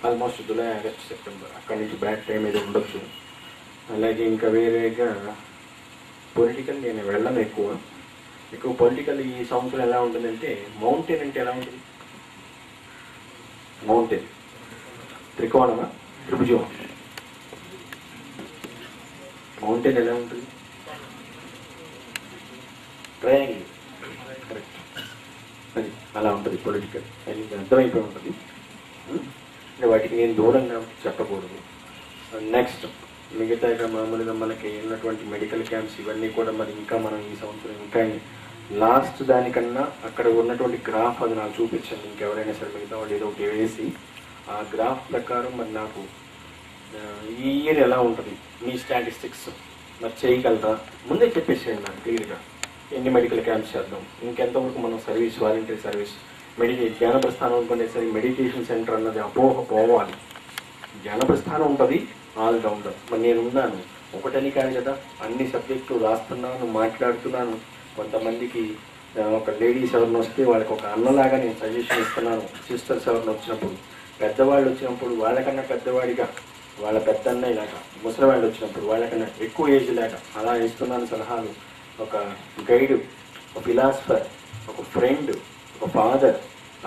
ఆల్మోస్ట్ జూలై, ఆగస్టు, సెప్టెంబర్ అక్కడి నుంచి బ్యాడ్ టైం ఏదో ఉండొచ్చు. అలాగే ఇంకా వేరేగా పొలిటికల్ నేను వెళ్ళను ఎక్కువ పొలిటికల్ ఈ సంవత్సరం ఎలా ఉంటుందంటే, మౌంటైన్ అంటే ఎలా ఉంటుంది, మౌంటైన్ త్రికోణమా త్రిభుజం, మౌంటైన్ ఎలా ఉంటుంది, ట్రయాంగిల్, కరెక్ట్, అది అలా ఉంటుంది పొలిటికల్. అది అర్థమైపోయి ఉంటుంది. అంటే వాటికి నేను దూరంగా చెప్పకూడదు. నెక్స్ట్ మిగతాగా మామూలుగా మనకి ఉన్నటువంటి మెడికల్ క్యాంప్స్ ఇవన్నీ కూడా మరి ఇంకా మనం ఈ సంవత్సరం ఇంకా లాస్ట్ దానికన్నా అక్కడ ఉన్నటువంటి గ్రాఫ్ అది నాకు చూపించండి. ఇంకెవరైనా సరే మిగతా వాళ్ళు ఏదో ఒకటి వేసి ఆ గ్రాఫ్ ప్రకారం మరి నాకు ఈ ఇయర్ ఎలా ఉంటుంది మీ స్టాటిస్టిక్స్ మరి చేయగలరా ముందే చెప్పేసేయండి నాకు క్లియర్గా. ఎన్ని మెడికల్ క్యాంప్స్ చేద్దాం, ఇంకెంతవరకు మనం సర్వీస్, వాలంటీర్ సర్వీస్, ధ్యాన ప్రస్థానం అనుకునేసరి మెడిటేషన్ సెంటర్ అన్నది అపోహ పోవాలి. ధ్యాన ప్రస్థానం ఉంటుంది ఆల్రౌండర్. మరి నేను ఉన్నాను, ఒకటని కాదు కదా, అన్ని సబ్జెక్టులు రాస్తున్నాను, మాట్లాడుతున్నాను. కొంతమందికి ఒక లేడీస్ ఎవరిని వస్తే వాళ్ళకి ఒక అన్నలాగా నేను సజెషన్ ఇస్తున్నాను. సిస్టర్స్ ఎవరిని వచ్చినప్పుడు, పెద్దవాళ్ళు వచ్చినప్పుడు వాళ్ళకన్నా పెద్దవాడిగా, వాళ్ళ పెద్ద అన్నయ్యలాగా, ముసలివాళ్ళు వచ్చినప్పుడు వాళ్ళకన్నా ఎక్కువ ఏజ్ లాగా అలా ఇస్తున్నాను సలహాలు. ఒక గైడ్, ఒక ఫిలాసఫర్, ఒక ఫ్రెండ్, ఒక ఫాదర్.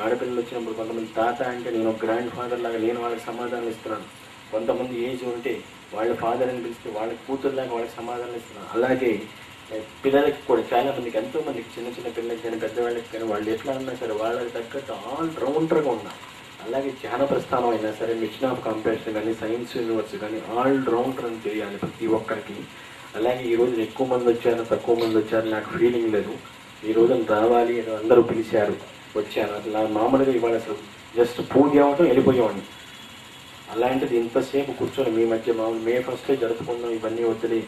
ఆడపిల్లలు వచ్చినప్పుడు కొంతమంది తాత అంటే నేను ఒక గ్రాండ్ ఫాదర్ లాగా నేను వాళ్ళకి సమాధానం ఇస్తున్నాను. కొంతమంది ఏజ్ ఉంటే వాళ్ళ ఫాదర్ అని పిలిస్తే వాళ్ళ కూతురులాగా వాళ్ళకి సమాధానం ఇస్తున్నాను. అలాగే పిల్లలకి కూడా చాలామందికి, ఎంతోమందికి, చిన్న చిన్న పిల్లలకి కానీ పెద్దవాళ్ళకి కానీ వాళ్ళు ఎట్లా ఉన్నా సరే వాళ్ళకి తగ్గట్టు ఆల్రౌండర్గా ఉన్నారు. అలాగే ధ్యాన ప్రస్థానం అయినా సరే, మిషన్ ఆఫ్ కంపాషన్ కానీ, సైన్స్ యూనివర్సిటీ కానీ ఆల్రౌండర్ అని తెలియాలి ప్రతి ఒక్కరికి. అలాగే ఈ రోజు ఎక్కువ మంది వచ్చారు, తక్కువ మంది వచ్చారు నాకు ఫీలింగ్ లేదు. ఈ రోజున రావాలి అని అందరూ పిలిచారు, వచ్చాను. అట్లా మామూలుగా ఇవాళ అసలు జస్ట్ పూజ అవ్వటం వెళ్ళిపోయేవాడిని. అలాంటిది ఇంతసేపు కూర్చొని మీ మధ్య మామూలు మే 1 జరుపుకుందాం ఇవన్నీ వద్దులే,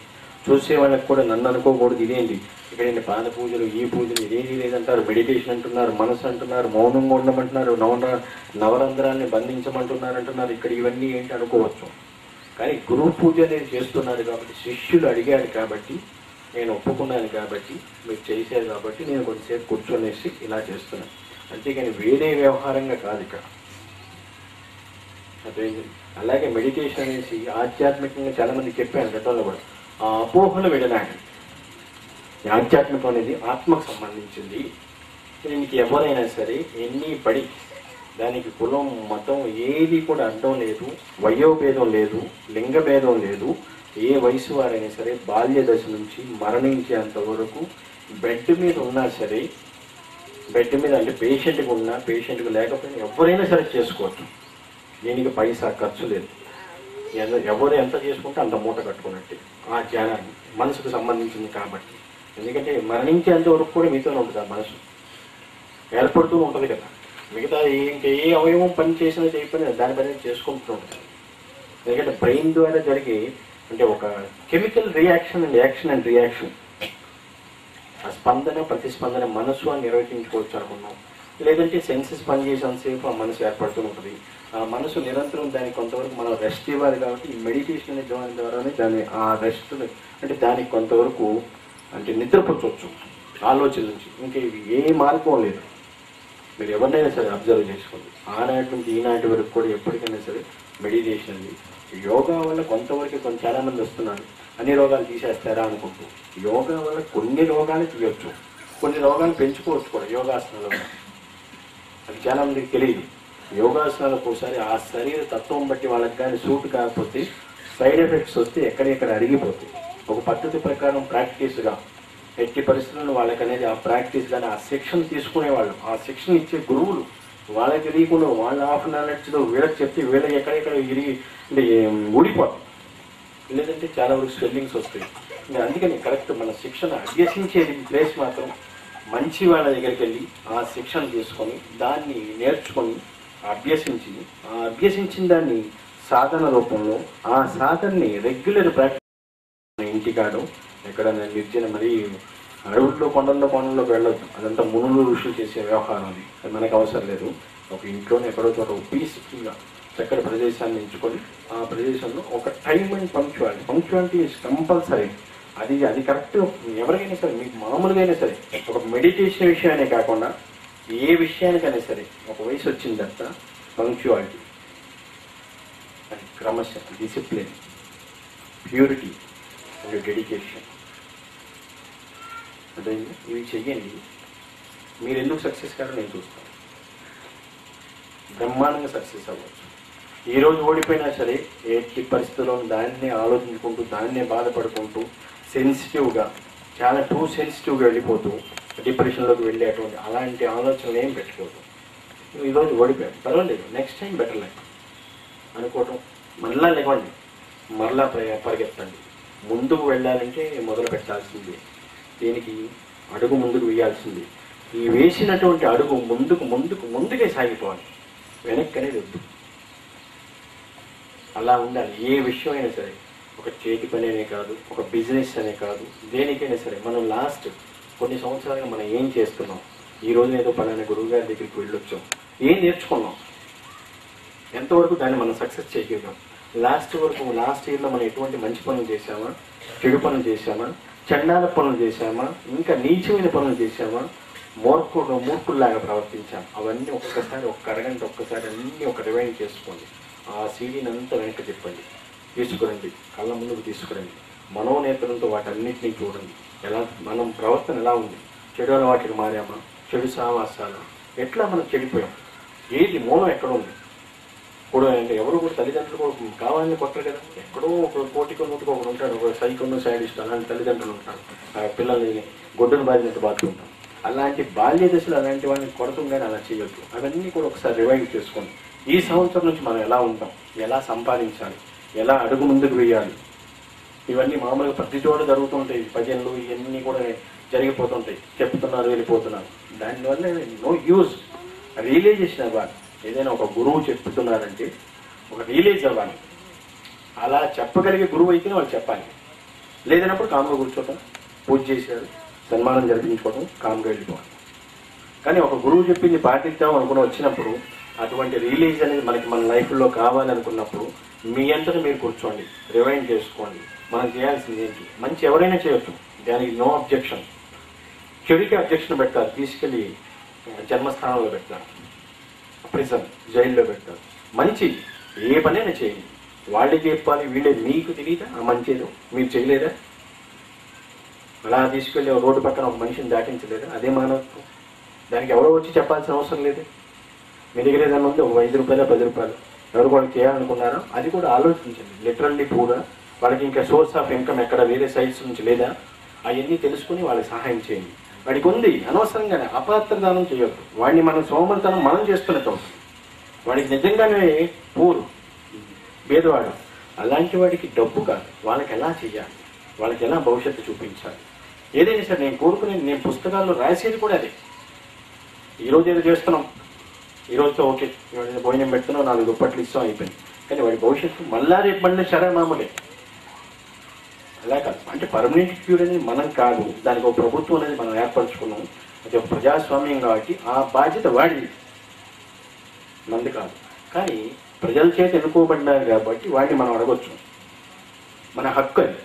చూసే వాళ్ళకి కూడా నన్ను అనుకోకూడదు ఇదేంటి ఇక్కడ ఇన్ని పాద పూజలు, ఈ పూజలు, ఇదేది లేదంటారు, మెడిటేషన్ అంటున్నారు, మనసు అంటున్నారు, మౌనంగా ఉండమంటున్నారు, నవరంధ్రాన్ని బంధించమంటున్నారు అంటున్నారు. ఇక్కడ ఇవన్నీ ఏంటి అనుకోవచ్చు. కానీ గురువు పూజ అనేది చేస్తున్నారు కాబట్టి, శిష్యులు అడిగారు కాబట్టి, నేను ఒప్పుకున్నాను కాబట్టి, మీరు చేశారు కాబట్టి నేను కొంతసేపు కూర్చొనేసి ఇలా చేస్తున్నాను. అంతేగాని వేరే వ్యవహారంగా కాదు ఇక్కడ. అదే అలాగే మెడిటేషన్ అనేసి ఆధ్యాత్మికంగా చాలామంది చెప్పాను గతంలో కూడా, ఆ అపోహలు విడనాడి. ఆధ్యాత్మికం అనేది ఆత్మకు సంబంధించింది. దీనికి ఎవరైనా సరే ఎన్ని పడి దానికి కులం, మతం ఏది కూడా అడ్డం లేదు, వయోభేదం లేదు, లింగ భేదం లేదు. ఏ వయసు వారైనా సరే బాల్య దశ నుంచి మరణించేంత వరకు బెడ్ మీద ఉన్నా సరే, బెడ్ మీద అంటే పేషెంట్కి ఉన్నా, పేషెంట్కి లేకపోయినా ఎవరైనా సరే చేసుకోవచ్చు. దీనికి పైసా ఖర్చు లేదు. ఎవరు ఎంత చేసుకుంటే అంత మూట కట్టుకున్నట్టే ఆ ధ్యానాన్ని, మనసుకు సంబంధించింది కాబట్టి. ఎందుకంటే మరణించేంత వరకు కూడా మీతోనే ఉంటుంది ఆ మనసు, ఏర్పడుతూ ఉంటుంది కదా. మిగతా ఇంకా ఏ అవయవం పని చేసినా చేయకపోయినా దాని పని చేసుకుంటూ ఉంటుంది. ఎందుకంటే బ్రెయిన్ ద్వారా జరిగే అంటే ఒక chemical reaction and action and reaction, ఆ స్పందన ప్రతిస్పందన మనసు అని నిర్వచించుకోవచ్చు అనుకున్నాం. లేదంటే సెన్సెస్ పనిచేసేంతసేపు ఆ మనసు ఏర్పడుతూ ఉంటుంది. ఆ మనసు నిరంతరం దానికి కొంతవరకు మనం రెస్ట్ ఇవ్వాలి కాబట్టి ఈ మెడిటేషన్ అనే దాని ద్వారానే దాన్ని ఆ రెస్ట్ అంటే దానికి కొంతవరకు అంటే నిద్రపుచ్చవచ్చు ఆలోచన నుంచి. ఇంకా ఇవి ఏ మార్గం లేదు. మీరు ఎవరినైనా సరే అబ్జర్వ్ చేసుకోండి, ఆనాటి నుంచి ఈనాటి వరకు కూడా ఎప్పటికైనా సరే మెడిటేషన్ ఉంది. యోగా వల్ల కొంతవరకు చాలామంది వస్తున్నారు, అన్ని రోగాలు తీసేస్తారా అనుకుంటూ. యోగా వల్ల కొన్ని రోగాలు తీయవచ్చు, కొన్ని రోగాలు పెంచుకోవచ్చు కూడా యోగాసనాల వల్ల. అది చాలామందికి తెలియదు. యోగాసనాలకు ఒకసారి ఆ శరీర తత్వం బట్టి వాళ్ళకి కానీ సూట్ కాకపోతే సైడ్ ఎఫెక్ట్స్ వస్తే ఎక్కడెక్కడ అరిగిపోతాయి. ఒక పద్ధతి ప్రకారం ప్రాక్టీస్గా ఎట్టి పరిస్థితుల్లో వాళ్ళకి అనేది ఆ ప్రాక్టీస్ కానీ ఆ శిక్షణ తీసుకునేవాళ్ళు, ఆ శిక్షణ ఇచ్చే గురువులు వాళ్ళకి తెలియకుండా వాళ్ళ హాఫ్ నాలెడ్జ్లో వీళ్ళకి చెప్తే వీళ్ళకి ఎక్కడెక్కడ ఇరిగి అంటే ఊడిపోతాయి. లేదంటే చాలా వరకు స్వెల్లింగ్స్ వస్తాయి. అందుకని కరెక్ట్ మన శిక్షణ అభ్యసించేది ప్లేస్ మాత్రం మంచి వాళ్ళ దగ్గరికి వెళ్ళి ఆ శిక్షణ తీసుకొని దాన్ని నేర్చుకొని అభ్యసించి ఆ అభ్యసించిన దాన్ని సాధన రూపంలో ఆ సాధనని రెగ్యులర్ ప్రాక్టీస్ ఇంటికాడు ఎక్కడ నిర్జన మరి అడవుల్లో కొండల్లోకి వెళ్ళొద్దు. అదంతా మునులు ఋషులు చేసే వ్యవహారం. అది మనకు అవసరం లేదు. ఒక ఇంట్లోనే ఎక్కడో చోట పీస్ఫుల్గా చక్కటి ప్రదేశాన్ని ఎంచుకొని ఆ ప్రదేశంలో ఒక time and punctuality is compulsory. అది కరెక్ట్. ఎవరికైనా సరే మీకు మామూలుగా సరే ఒక మెడిటేషన్ విషయానే కాకుండా ఏ విషయానికైనా సరే ఒక వయసు వచ్చిన తర్వాత పంక్చువాలిటీ, క్రమశ, డిసిప్లిన్, ప్యూరిటీ అండ్ డెడికేషన్, అదే ఇవి చెయ్యండి. మీరు ఎందుకు సక్సెస్ కాదో నేను చూస్తాను. బ్రహ్మాండంగా సక్సెస్ అవ్వచ్చు. ఈరోజు ఓడిపోయినా సరే ఎట్టి పరిస్థితుల్లో దాన్నే ఆలోచించుకుంటూ దాన్నే బాధపడుకుంటూ సెన్సిటివ్గా చాలా టూ సెన్సిటివ్గా వెళ్ళిపోతూ డిప్రెషన్లోకి వెళ్ళేటువంటి అలాంటి ఆలోచనలు ఏం పెట్టుకోవద్దు. ఈరోజు ఓడిపోయాం, పర్వాలేదు, నెక్స్ట్ టైం బెటర్ లైఫ్. అనుకోవటం, మరలా లేవండి, మరలా పరిగెత్తండి. ముందుకు వెళ్ళాలంటే మొదలు పెట్టాల్సింది, దీనికి అడుగు ముందుకు వేయాల్సింది. ఈ వేసినటువంటి అడుగు ముందుకు ముందుకు ముందుకే సాగిపోవాలి, వెనక్కి అనేది వద్దు. అలా ఉండాలి. ఏ విషయం అయినా సరే, ఒక చేతి పని అనే కాదు, ఒక బిజినెస్ అనే కాదు, దేనికైనా సరే మనం లాస్ట్ కొన్ని సంవత్సరాలుగా మనం ఏం చేస్తున్నాం, ఈ రోజు ఏదో పలానా గురువు గారి దగ్గరికి వెళ్ళొచ్చాం, ఏం నేర్చుకున్నాం, ఎంతవరకు దాన్ని మనం సక్సెస్ చేయగలిగాం, లాస్ట్ ఇయర్లో మనం ఎటువంటి మంచి పనులు చేశామా, చెడు పనులు చేశామా, చండాల పనులు చేశామా, ఇంకా నీచమైన పనులు చేశామా, మూర్ఖుల్లాగా ప్రవర్తించాం, అవన్నీ ఒక్కసారి ఒక్క అరగంట ఒక్కసారి అన్నీ ఒక రివైండ్ చేసుకోండి. ఆ సీడీని అంతా వెనక్కి చెప్పండి, తీసుకురండి, కళ్ళ ముందుకు తీసుకురండి, మనోనేతనంతో వాటన్నిటినీ చూడండి. ఎలా మనం ప్రవర్తన ఎలా ఉంది, చెడు అలవాట్లకు మారామా, చెడు సావాసాలు, ఎట్లా మనం చెడిపోయాం, ఏది మూలం ఎక్కడ ఉంది. ఇప్పుడు అంటే ఎవరు కూడా తల్లిదండ్రులు కూడా కావాలని కొట్టరు కదా, ఎక్కడో ఒక కోటికో నూటికో ఒకడు ఉంటాడు, ఒక సైకోనో సైడిస్ట్, అలాంటి తల్లిదండ్రులు ఉంటారు. ఆ పిల్లల్ని గొడ్డును బాధినట్టు బాధుతుంటాం. అలాంటి బాల్య దశలు అలాంటి వాళ్ళని కొడుతుందని అలా చేయొద్దు. అవన్నీ కూడా ఒకసారి రివైండ్ చేసుకోండి. ఈ సంవత్సరం నుంచి మనం ఎలా ఉంటాం, ఎలా సంపాదించాలి, ఎలా అడుగు ముందుకు వేయాలి, ఇవన్నీ మామూలుగా ప్రతి చోట జరుగుతుంటాయి. భజనలు ఇవన్నీ కూడా జరిగిపోతుంటాయి, చెప్తున్నారు, వెళ్ళిపోతున్నారు. దానివల్ల నో యూజ్. రియలైజేషన్ అవ్వాలి. ఏదైనా ఒక గురువు చెప్తున్నారంటే ఒక రియలైజ్ అవ్వాలి. అలా చెప్పగలిగే గురువు అయితే వాళ్ళు చెప్పాలి. లేదన్నప్పుడు కామ్గా కూర్చోవటం, పూజ చేశారు, సన్మానం జరిపించుకోవడం, కామ్గా వెళ్ళిపోవాలి. కానీ ఒక గురువు చెప్పింది పాటిద్దాం అనుకుని వచ్చినప్పుడు, అటువంటి రియలైజ్ అనేది మనకి మన లైఫ్లో కావాలనుకున్నప్పుడు మీ అంతటా మీరు కూర్చోండి, రివైండ్ చేసుకోండి. మనం చేయాల్సింది ఏంటి, మంచి ఎవరైనా చేయొచ్చు, దానికి నో అబ్జెక్షన్. చెడుకి అబ్జెక్షన్ పెడతారు, తీసుకెళ్ళి జన్మస్థానంలో పెడతారు, ప్రిజన్ జైల్లో పెడతారు. మంచి ఏ పనైనా చేయండి, వాళ్ళకి చెప్పాలి, వీళ్ళే. మీకు తెలియదా ఆ మంచిదో, మీరు చేయలేదా? అలా తీసుకెళ్ళి రోడ్డు పక్కన ఒక మనిషిని దాటించలేదా? అదే మానవత్వం. దానికి ఎవరో వచ్చి చెప్పాల్సిన అవసరం లేదు. మీ దగ్గర ఏదైనా ఉంది, ఒక 5 రూపాయలు 10 రూపాయలు ఎవరు కూడా చేయాలనుకున్నారో అది కూడా ఆలోచించండి. లిటరల్లీ కూడా వాళ్ళకి ఇంకా సోర్స్ ఆఫ్ ఇన్కమ్ ఎక్కడ వేరే సైట్స్ నుంచి లేదా, అవన్నీ తెలుసుకుని వాళ్ళకి సహాయం చేయండి. వాడికి ఉంది, అనవసరంగానే అపాత్ర దానం చేయొద్దు. వాడిని మనం సోమరితనం మనం చేస్తున్నట్టు, వాడికి నిజంగానే పూరు పేదవాడు, అలాంటి వాడికి డబ్బు కాదు, వాళ్ళకి ఎలా చేయాలి, వాళ్ళకి ఎలా భవిష్యత్తు చూపించాలి. ఏదైనా సరే నేను కోరుకునేది, నేను పుస్తకాల్లో రాసేది కూడా అదే. ఈరోజు ఏదో చేస్తున్నాం, ఈరోజుతో ఓకే, భోజనం పెడుతున్నాం, 4 దుప్పట్లు ఇస్తాం, అయిపోయింది. కానీ వాడి భవిష్యత్తు మళ్ళా రేపు మళ్ళీ సరే మామూలే. అలా కాదు. అంటే పర్మనెంట్ క్యూర్ అనేది మనం కాదు, దానికి ఒక ప్రభుత్వం అనేది మనం ఏర్పరచుకున్నాం. అది ఒక ప్రజాస్వామ్యం కాబట్టి ఆ బాధ్యత వాడిది, మంది కాదు. కానీ ప్రజల చేత ఎన్నుకోబడ్డారు కాబట్టి వాడిని మనం అడగొచ్చు, మన హక్కు అది.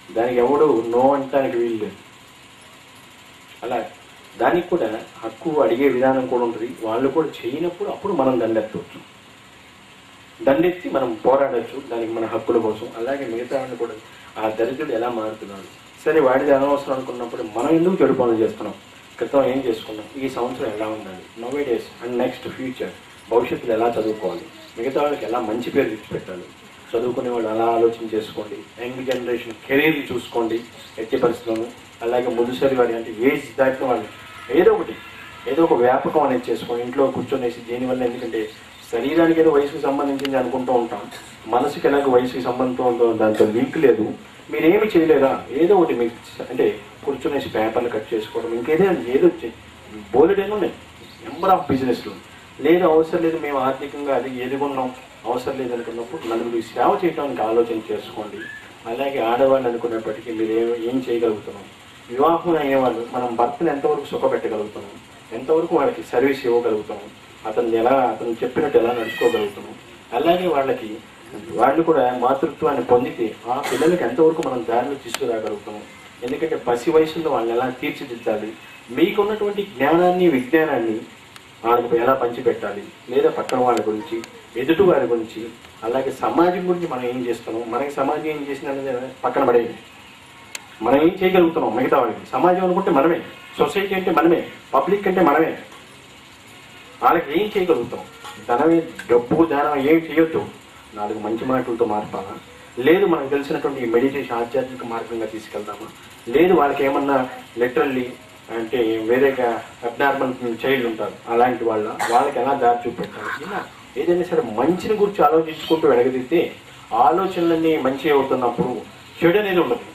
దానికి ఎవడు నో అంటానికి వీలు లేదు. అలా దానికి కూడా హక్కు అడిగే విధానం కూడా ఉంటుంది. వాళ్ళు కూడా చేయనప్పుడు అప్పుడు మనం దండెత్తవచ్చు, దండెత్తి మనం పోరాడచ్చు దానికి మన హక్కుల కోసం. అలాగే మిగతా వాళ్ళు కూడా ఆ దరిద్రుడు ఎలా మారుతున్నాడు, సరే వాడిది అనవసరం అనుకున్నప్పుడు మనం ఎందుకు చెడు పనులు చేస్తున్నాం, క్రితం ఏం చేసుకున్నాం, ఈ సంవత్సరం ఎలా ఉండాలి, నోవే డేస్ అండ్ నెక్స్ట్ ఫ్యూచర్, భవిష్యత్తులో ఎలా చదువుకోవాలి, మిగతా వాళ్ళకి ఎలా మంచి పేరు తెచ్చిపెట్టాలి, చదువుకునే వాళ్ళు అలా ఆలోచన చేసుకోండి. యంగ్ జనరేషన్ కెరీర్ చూసుకోండి ఎట్టి పరిస్థితులను. అలాగే ముదుసరి వారి అంటే ఏజ్ దాటిన వాళ్ళు ఏదో ఒక వ్యాపకం అనేది చేసుకోండి. ఇంట్లో కూర్చొనేసి దీనివల్ల, ఎందుకంటే శరీరానికి ఏదో వయసుకు సంబంధించింది అనుకుంటూ ఉంటాం, మనసుకి ఎలాగో వయసుకి సంబంధంతో ఉందో దాంతో లింక్ లేదు. మీరేమి చేయలేరా, ఏదో ఒకటి మీకు అంటే కూర్చొనేసి పేపర్లు కట్ చేసుకోవడం, ఏదో బోలెడేమో ఉన్నాయి, నెంబర్ ఆఫ్ బిజినెస్లు. లేదు అవసరం లేదు, మేము ఆర్థికంగా అది ఎదుగున్నాం, అవసరం లేదనుకున్నప్పుడు నలుగురికి సేవ చేయడానికి ఆలోచన చేసుకోండి. అలాగే ఆడవాళ్ళు అనుకున్నప్పటికీ మీరు ఏం చేయగలుగుతున్నాం, వివాహం అయ్యేవాళ్ళు మనం భర్తను ఎంతవరకు సుఖపెట్టగలుగుతున్నాం, ఎంతవరకు వాళ్ళకి సర్వీస్ ఇవ్వగలుగుతున్నాం, అతను చెప్పినట్టు ఎలా నడుచుకోగలుగుతున్నాం. అలాగే వాళ్ళు కూడా మాతృత్వాన్ని పొందితే ఆ పిల్లలకి ఎంతవరకు మనం దారిలో తీసుకురాగలుగుతున్నాం. ఎందుకంటే పసి వయసులో వాళ్ళని ఎలా తీర్చిదిద్దాలి, మీకున్నటువంటి జ్ఞానాన్ని విజ్ఞానాన్ని వాళ్ళకు ఎలా పంచిపెట్టాలి, లేదా పక్కన వాళ్ళ గురించి, ఎదుటి వారి గురించి, అలాగే సమాజం గురించి మనం ఏం చేస్తున్నాం, మనకి సమాజం ఏం చేసిందనేది పక్కన పడేది. మనం ఏం చేయగలుగుతున్నాం మిగతా వాళ్ళకి. సమాజం అనుకుంటే మనమే, సొసైటీ అంటే మనమే, పబ్లిక్ అంటే మనమే. వాళ్ళకి ఏం చేయగలుగుతాం, ధనమే డబ్బు దానం ఏం చేయొద్దు, 4 మంచి మాటలతో మార్పాలా, లేదు మనకు తెలిసినటువంటి మెడిటేషన్ ఆధ్యాత్మిక మార్గంగా తీసుకెళ్దామా, లేదు వాళ్ళకి ఏమన్నా లిటరల్లీ అంటే వేరేగా అబ్నార్మల్ చైల్డ్ ఉంటారు, అలాంటి వాళ్ళకి ఎలా దారి చూపెట్టాలి, ఇలా ఏదైనా సరే మంచిని గురించి ఆలోచించుకుంటూ వెనకదిస్తే ఆలోచనలన్నీ మంచి అవుతున్నప్పుడు చెడు అనేది ఉండదు.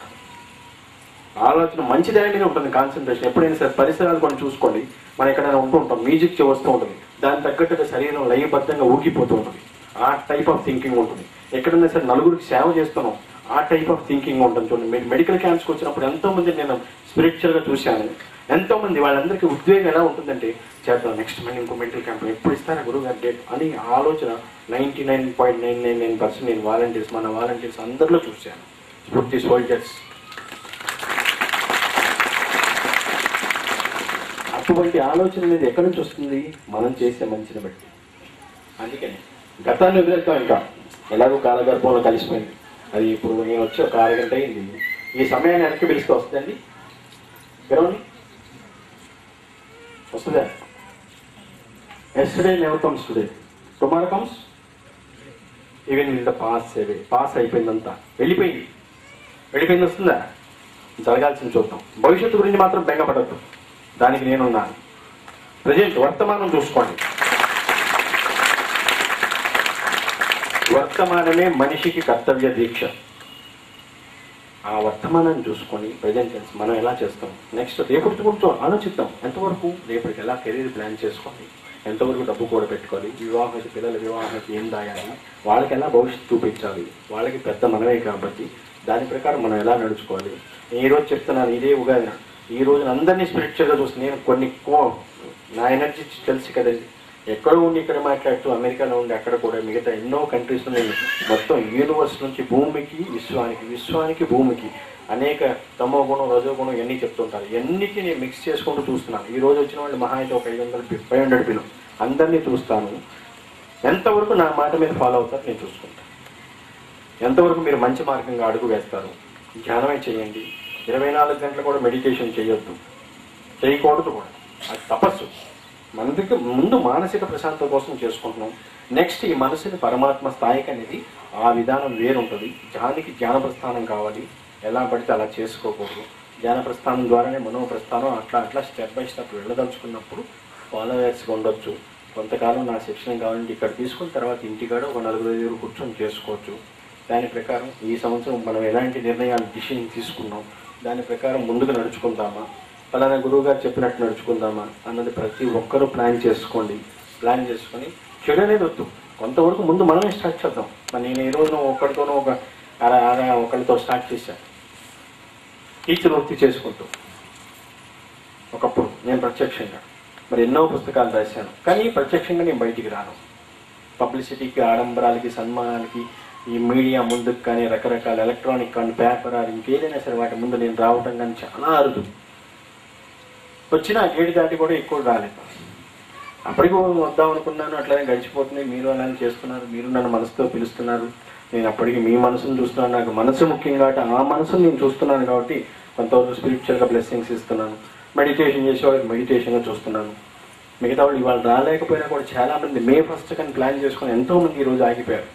ఆలోచన మంచి దాని మీద ఉంటుంది కాన్సన్ట్రేషన్. ఎప్పుడైనా సరే పరిసరాలు కొన్ని చూసుకోండి, మనం ఎక్కడైనా ఉంటూ ఉంటాం, మ్యూజిక్ వస్తూ ఉంటుంది, దాని తగ్గట్టుగా శరీరం లయబద్ధంగా ఊగిపోతూ ఉంటుంది. ఆ టైప్ ఆఫ్ థింకింగ్ ఉంటుంది. ఎక్కడైనా సరే నలుగురికి సేవ చేస్తున్నాం, ఆ టైప్ ఆఫ్ థింకింగ్ ఉంటుంది. చూడండి, మెడికల్ క్యాంప్స్కి వచ్చినప్పుడు ఎంతోమంది నేను స్పిరిచువల్గా చూశాను. ఎంతోమంది వాళ్ళందరికీ ఉద్వేగం ఎలా ఉంటుందంటే, చేద్దాం నెక్స్ట్ మళ్ళీ ఇంకో మెడికల్ క్యాంప్ ఎప్పుడు ఇస్తారా గురువు గారు డేట్ అని ఆలోచన 99.999% నేను వాలంటీర్స్, మన వాలంటీర్స్ అందరిలో చూశాను. స్ఫూర్తి సోల్జర్స్. అటువంటి ఆలోచన అనేది ఎక్కడి నుంచి వస్తుంది? మనం చేసే మంచిని బట్టి. అందుకని గతాన్ని వదిలేస్తాం, ఇంకా ఎలాగో కాలగర్భంలో కలిసిపోయింది. అది ఇప్పుడు నేను వచ్చి ఒక 6 గంట అయింది. ఈ సమయాన్ని వెనక్కి పిలిస్తే వస్తుందండి? గర్వండి వస్తుందా? Yesterday never comes today, tomorrow comes even in the pass away. Pass అయిపోయిందంతా, వెళ్ళిపోయింది వస్తుందా? జరగాల్సింది చూద్దాం. భవిష్యత్తు గురించి మాత్రం బెంగపడద్దు, దానికి నేనున్నాను. ప్రజెంట్ వర్తమానం చూసుకోండి. వర్తమానమే మనిషికి కర్తవ్య దీక్ష. ఆ వర్తమానాన్ని చూసుకొని ప్రజెంట్ టెన్స్ మనం ఎలా చేస్తాం, నెక్స్ట్ రేపటి గురించి ఆలోచిద్దాం. ఎంతవరకు రేపటికి ఎలా కెరీర్ ప్లాన్ చేసుకోవాలి, ఎంతవరకు డబ్బు కూడా పెట్టుకోవాలి, వివాహం పిల్లల వివాహానికి ఏం దాయాలి, వాళ్ళకి ఎలా భవిష్యత్తు చూపించాలి, వాళ్ళకి పెద్ద మనమే కాబట్టి దాని ప్రకారం మనం ఎలా నడుచుకోవాలి. ఈ రోజు చెప్తున్నాను, ఇదే ఉగాది, ఈ రోజున అందరినీ స్పిరిచువల్గా చూస్తున్నాను. నేను కొన్ని నా ఎనర్జీ తెలుసు కదండి, ఎక్కడో ఉండి ఇక్కడ మాట్లాడుతూ అమెరికాలో ఉండి అక్కడ కూడా మిగతా ఎన్నో కంట్రీస్లో నేను మొత్తం యూనివర్స్ నుంచి భూమికి విశ్వానికి భూమికి అనేక తమో గుణం రజో గుణం ఇవన్నీ చెప్తుంటారు. ఇవన్నిటికీ నేను మిక్స్ చేసుకుంటూ చూస్తున్నాను. ఈ రోజు వచ్చిన వాళ్ళు మహా అయితే ఒక 500 పిల్లలు అందరినీ చూస్తాను. ఎంతవరకు నా మాట మీద ఫాలో అవుతారు నేను చూసుకుంటాను. ఎంతవరకు మీరు మంచి మార్గంగా అడుగు వేస్తారు. ధ్యానమే చేయండి. 24 గంటలు కూడా మెడిటేషన్ చేయొద్దు, చేయకూడదు కూడా, అది తపస్సు. మనకి ముందు మానసిక ప్రశాంతత కోసం చేసుకుంటున్నాం. నెక్స్ట్ ఈ మనసుని పరమాత్మ స్థాయికి అనేది ఆ విధానం వేరుంటుంది. దానికి జ్ఞాన ప్రస్థానం కావాలి. ఎలా పడితే అలా చేసుకోకూడదు. జ్ఞాన ప్రస్థానం ద్వారానే మనోప్రస్థానం అట్లా స్టెప్ బై స్టెప్ వెళ్ళదలుచుకున్నప్పుడు ఫాలోవర్స్గా ఉండొచ్చు. కొంతకాలం నా శిక్షణ కావాలంటే ఇక్కడ తీసుకున్న తర్వాత ఇంటికాడ ఒక 4 కూర్చొని చేసుకోవచ్చు. దాని ప్రకారం ఈ సంవత్సరం మనం ఎలాంటి నిర్ణయాలు డిసిషన్ తీసుకున్నాం, దాని ప్రకారం ముందుకు నడుచుకుందామా, ఫలానా గురువు గారు చెప్పినట్టు నడుచుకుందామా అన్నది ప్రతి ఒక్కరూ ప్లాన్ చేసుకొని చెడు అనేది వద్దు. కొంతవరకు ముందు మనమే స్టార్ట్ చేద్దాం. మరి నేను ఈ రోజు ఒక్కడితోనూ ఒకరితో స్టార్ట్ చేశాను. టీచర్ వృత్తి చేసుకుంటూ ఒకప్పుడు నేను ప్రత్యక్షంగా మరి ఎన్నో పుస్తకాలు రాశాను, కానీ ప్రత్యక్షంగా నేను బయటికి రాను. పబ్లిసిటీకి, ఆడంబరాలకి, సన్మానానికి, ఈ మీడియా ముందుకు కానీ రకరకాల ఎలక్ట్రానిక్ కానీ పేపర్ ఇంకేదైనా సరే వాటి ముందు నేను రావటం కానీ చాలా అరుదు. వచ్చిన గేటు దాటి కూడా ఎక్కువ రాలేదు. అప్పటికి వద్దాం అనుకున్నాను, అట్లానే గడిచిపోతున్నాయి. మీరు అలానే చేస్తున్నారు, మీరు నన్ను మనసుతో పిలుస్తున్నారు, నేను అప్పటికి మీ మనసును చూస్తున్నాను. నాకు మనసు ముఖ్యం కాబట్టి ఆ మనసును నేను చూస్తున్నాను కాబట్టి కొంతవరకు స్పిరిచువల్గా బ్లెస్సింగ్స్ ఇస్తున్నాను. మెడిటేషన్ చేసేవాళ్ళకి మెడిటేషన్గా చూస్తున్నాను. మిగతా వాళ్ళు ఇవాళ రాలేకపోయినా కూడా చాలామంది మే 1 కానీ ప్లాన్ చేసుకుని ఎంతోమంది ఈరోజు ఆగిపోయారు.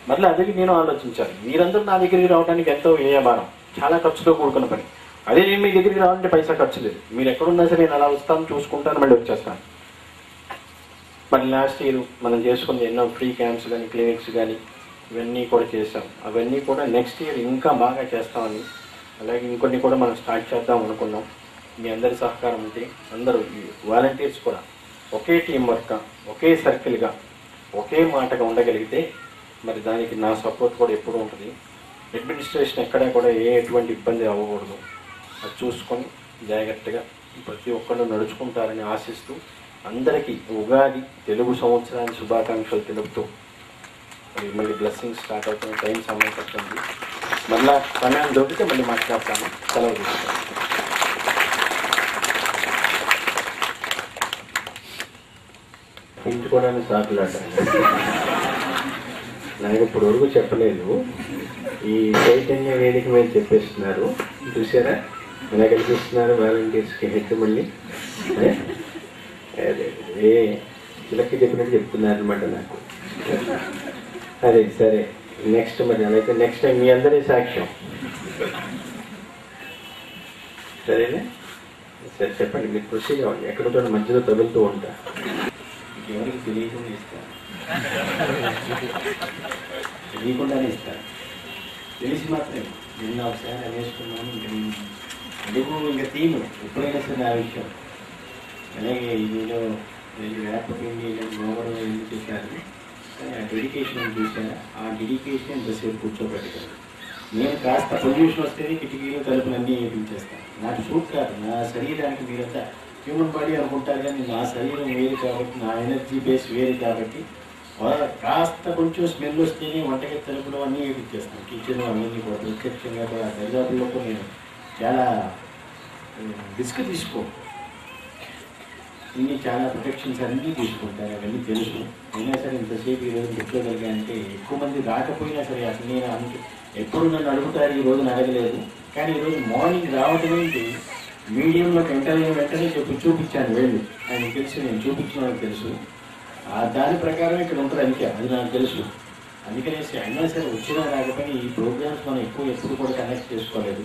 మళ్ళీ అదే నేను ఆలోచించాలి. మీరందరూ నా దగ్గరికి రావడానికి ఎంతో వ్యయభారం, చాలా ఖర్చుతో కూడుకున్న పని. అదే నేను మీ దగ్గరికి రావాలంటే పైసా ఖర్చు లేదు. మీరు ఎక్కడున్నా సరే నేను అలా వస్తాను, చూసుకుంటాను, మళ్ళీ వచ్చేస్తాను. మరి లాస్ట్ ఇయర్ మనం చేసుకుంది ఎన్నో ఫ్రీ క్యాంప్స్ కానీ క్లినిక్స్ కానీ ఇవన్నీ కూడా చేసాం. అవన్నీ కూడా నెక్స్ట్ ఇయర్ ఇంకా బాగా చేస్తామని, అలాగే ఇంకొన్ని కూడా మనం స్టార్ట్ చేద్దాం అనుకున్నాం. మీ అందరి సహకారం ఉంటే అందరూ వాలంటీర్స్ కూడా ఒకే టీం వర్క్గా, ఒకే సర్కిల్గా, ఒకే మాటగా ఉండగలిగితే మరి దానికి నా సపోర్ట్ కూడా ఎప్పుడూ ఉంటుంది. అడ్మినిస్ట్రేషన్ ఎక్కడా కూడా ఎటువంటి ఇబ్బంది అవ్వకూడదు. అది చూసుకొని జాగ్రత్తగా ప్రతి ఒక్కళ్ళు నడుచుకుంటారని ఆశిస్తూ అందరికీ ఉగాది తెలుగు సంవత్సరానికి శుభాకాంక్షలు తెలుపుతూ మళ్ళీ బ్లెస్సింగ్స్ స్టార్ట్ అవుతున్న టైం సమయం పడుతుంది. మళ్ళీ సమయం దొరికితే మళ్ళీ మాట్లాడతాను. సెలవు తీసుకుంటాను. ఇంచుకోవడానికి సాకులాట నాకు ఇప్పుడు వరకు చెప్పలేదు. ఈ చైతన్య వేదిక మీద చెప్పేస్తున్నారు. చూసారా ఎలా కనిపిస్తున్నారు వాలంటీర్స్కి హెడ్. మళ్ళీ అదే చిలక్కి చెప్పినట్టు చెప్తున్నారు అనమాట నాకు. అదే సరే, నెక్స్ట్ మరి అలాగే నెక్స్ట్ టైం మీ అందరి సాక్ష్యం. సరేనా? సరే చెప్పండి, మీరు కృషి కావాలి. ఎక్కడితో మధ్యలో తగులుతూ ఉంటా. ఎవరికి తెలియకుండా ఇస్తాను, తెలియకుండానే ఇస్తాను. తెలిసి మాత్రమే నిన్న ఒకసారి అనేసుకున్నాను. ఇంకా థీమ్ ఎప్పుడైనా సరే ఆ విషయం. అలాగే ఇదిలో వేపపిండి గోవరం ఎందుకు చెప్పారు, కానీ ఆ డెడికేషన్ చూసారా, ఆ డెడికేషన్ ఎంతసేపు కూర్చోబెట్టగలరు. నేను కాస్త పొల్యూషన్ వస్తేనే కిటికీలు తలుపులు అన్నీ వేయించేస్తాను. నాకు సూట్ కాదు, నా శరీరానికి మీరంతా హ్యూమన్ బాడీ అనుకుంటారు, కానీ నా శరీరం వేరు కాబట్టి, నా ఎనర్జీ బేస్ వేరు కాబట్టి కాస్త కొంచెం స్మెల్ వస్తేనే వంటగది తలుపులు అన్నీ వేయించేస్తాను. కిచెన్ అవన్నీ కూడా ప్రత్యక్షంగా కూడా దరిదాపుల్లో నేను చాలా రిస్క్ ఇన్ని చాలా ప్రొటెక్షన్స్ అన్నీ తీసుకుంటాను, అవన్నీ తెలుసు. అయినా సరే ఇంతసేపు ఈరోజు చెప్పుకోగలిగానంటే ఎక్కువ మంది రాకపోయినా సరే అసలు నేను ఎప్పుడు నన్ను అడుగుతారు, ఈరోజు అడగలేదు. కానీ ఈరోజు మార్నింగ్ రావటం ఏంటి, మీడియంలోకి ఎంటర్ అయిన వెంటనే చూపించాను వేళ్ళు. ఆయనకు తెలుసు, నేను చూపించిన వాళ్ళకి తెలుసు. దాని ప్రకారం ఇక్కడ ఉంటుంది అందుకే, అది నాకు తెలుసు. అందుకనేసి అయినా సరే వచ్చినా రాకపోయినా ఈ ప్రోగ్రామ్స్ మనం ఎప్పుడు కూడా కనెక్ట్ చేసుకోలేదు.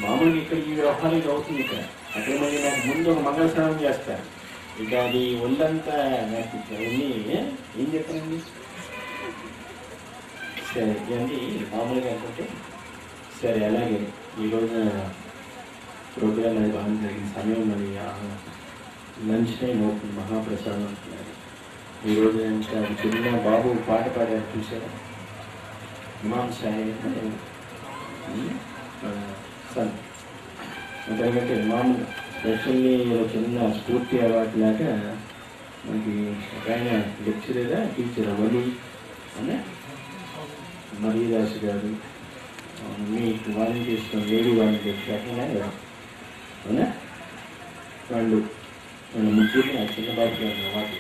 మామూలుగా ఇక్కడ ఈ వ్యవహారం ఇది అవుతుంది. ఇక్కడ అక్కడ మళ్ళీ నాకు ముందు ఒక మంగళ స్నానం చేస్తారు. ఇక అది ఒళ్ళంతా నాకు అవన్నీ ఏం చెప్పానండి. సరే ఇవన్నీ మామూలుగా అనుకుంటే సరే. అలాగే ఈరోజు ప్రోగ్రామ్ అది బాగా జరిగిన సమయం మరి లంచ్ టైం అవుతుంది, మహాప్రసాదం అంటున్నారు. ఈరోజు ఇంకా చిన్న బాబు పాట పాడారు చూసారా, ఇమామ్ సాహెబ్ సన్. అంతకంటే మామూలు స్పెషల్లీ చిన్న స్ఫూర్తి అవార్డు లాగా మనకి ఒక ఆయన లెక్చరరా టీచర్ వలి అనే మరీదాస్ గారు, మీకు వాలంటీర్స్ లేడీ వాలంటీర్స్ కాకుండా అవునా, వాళ్ళు ముగ్గురిని ఆ చిన్న బాబు గారు అవార్డు.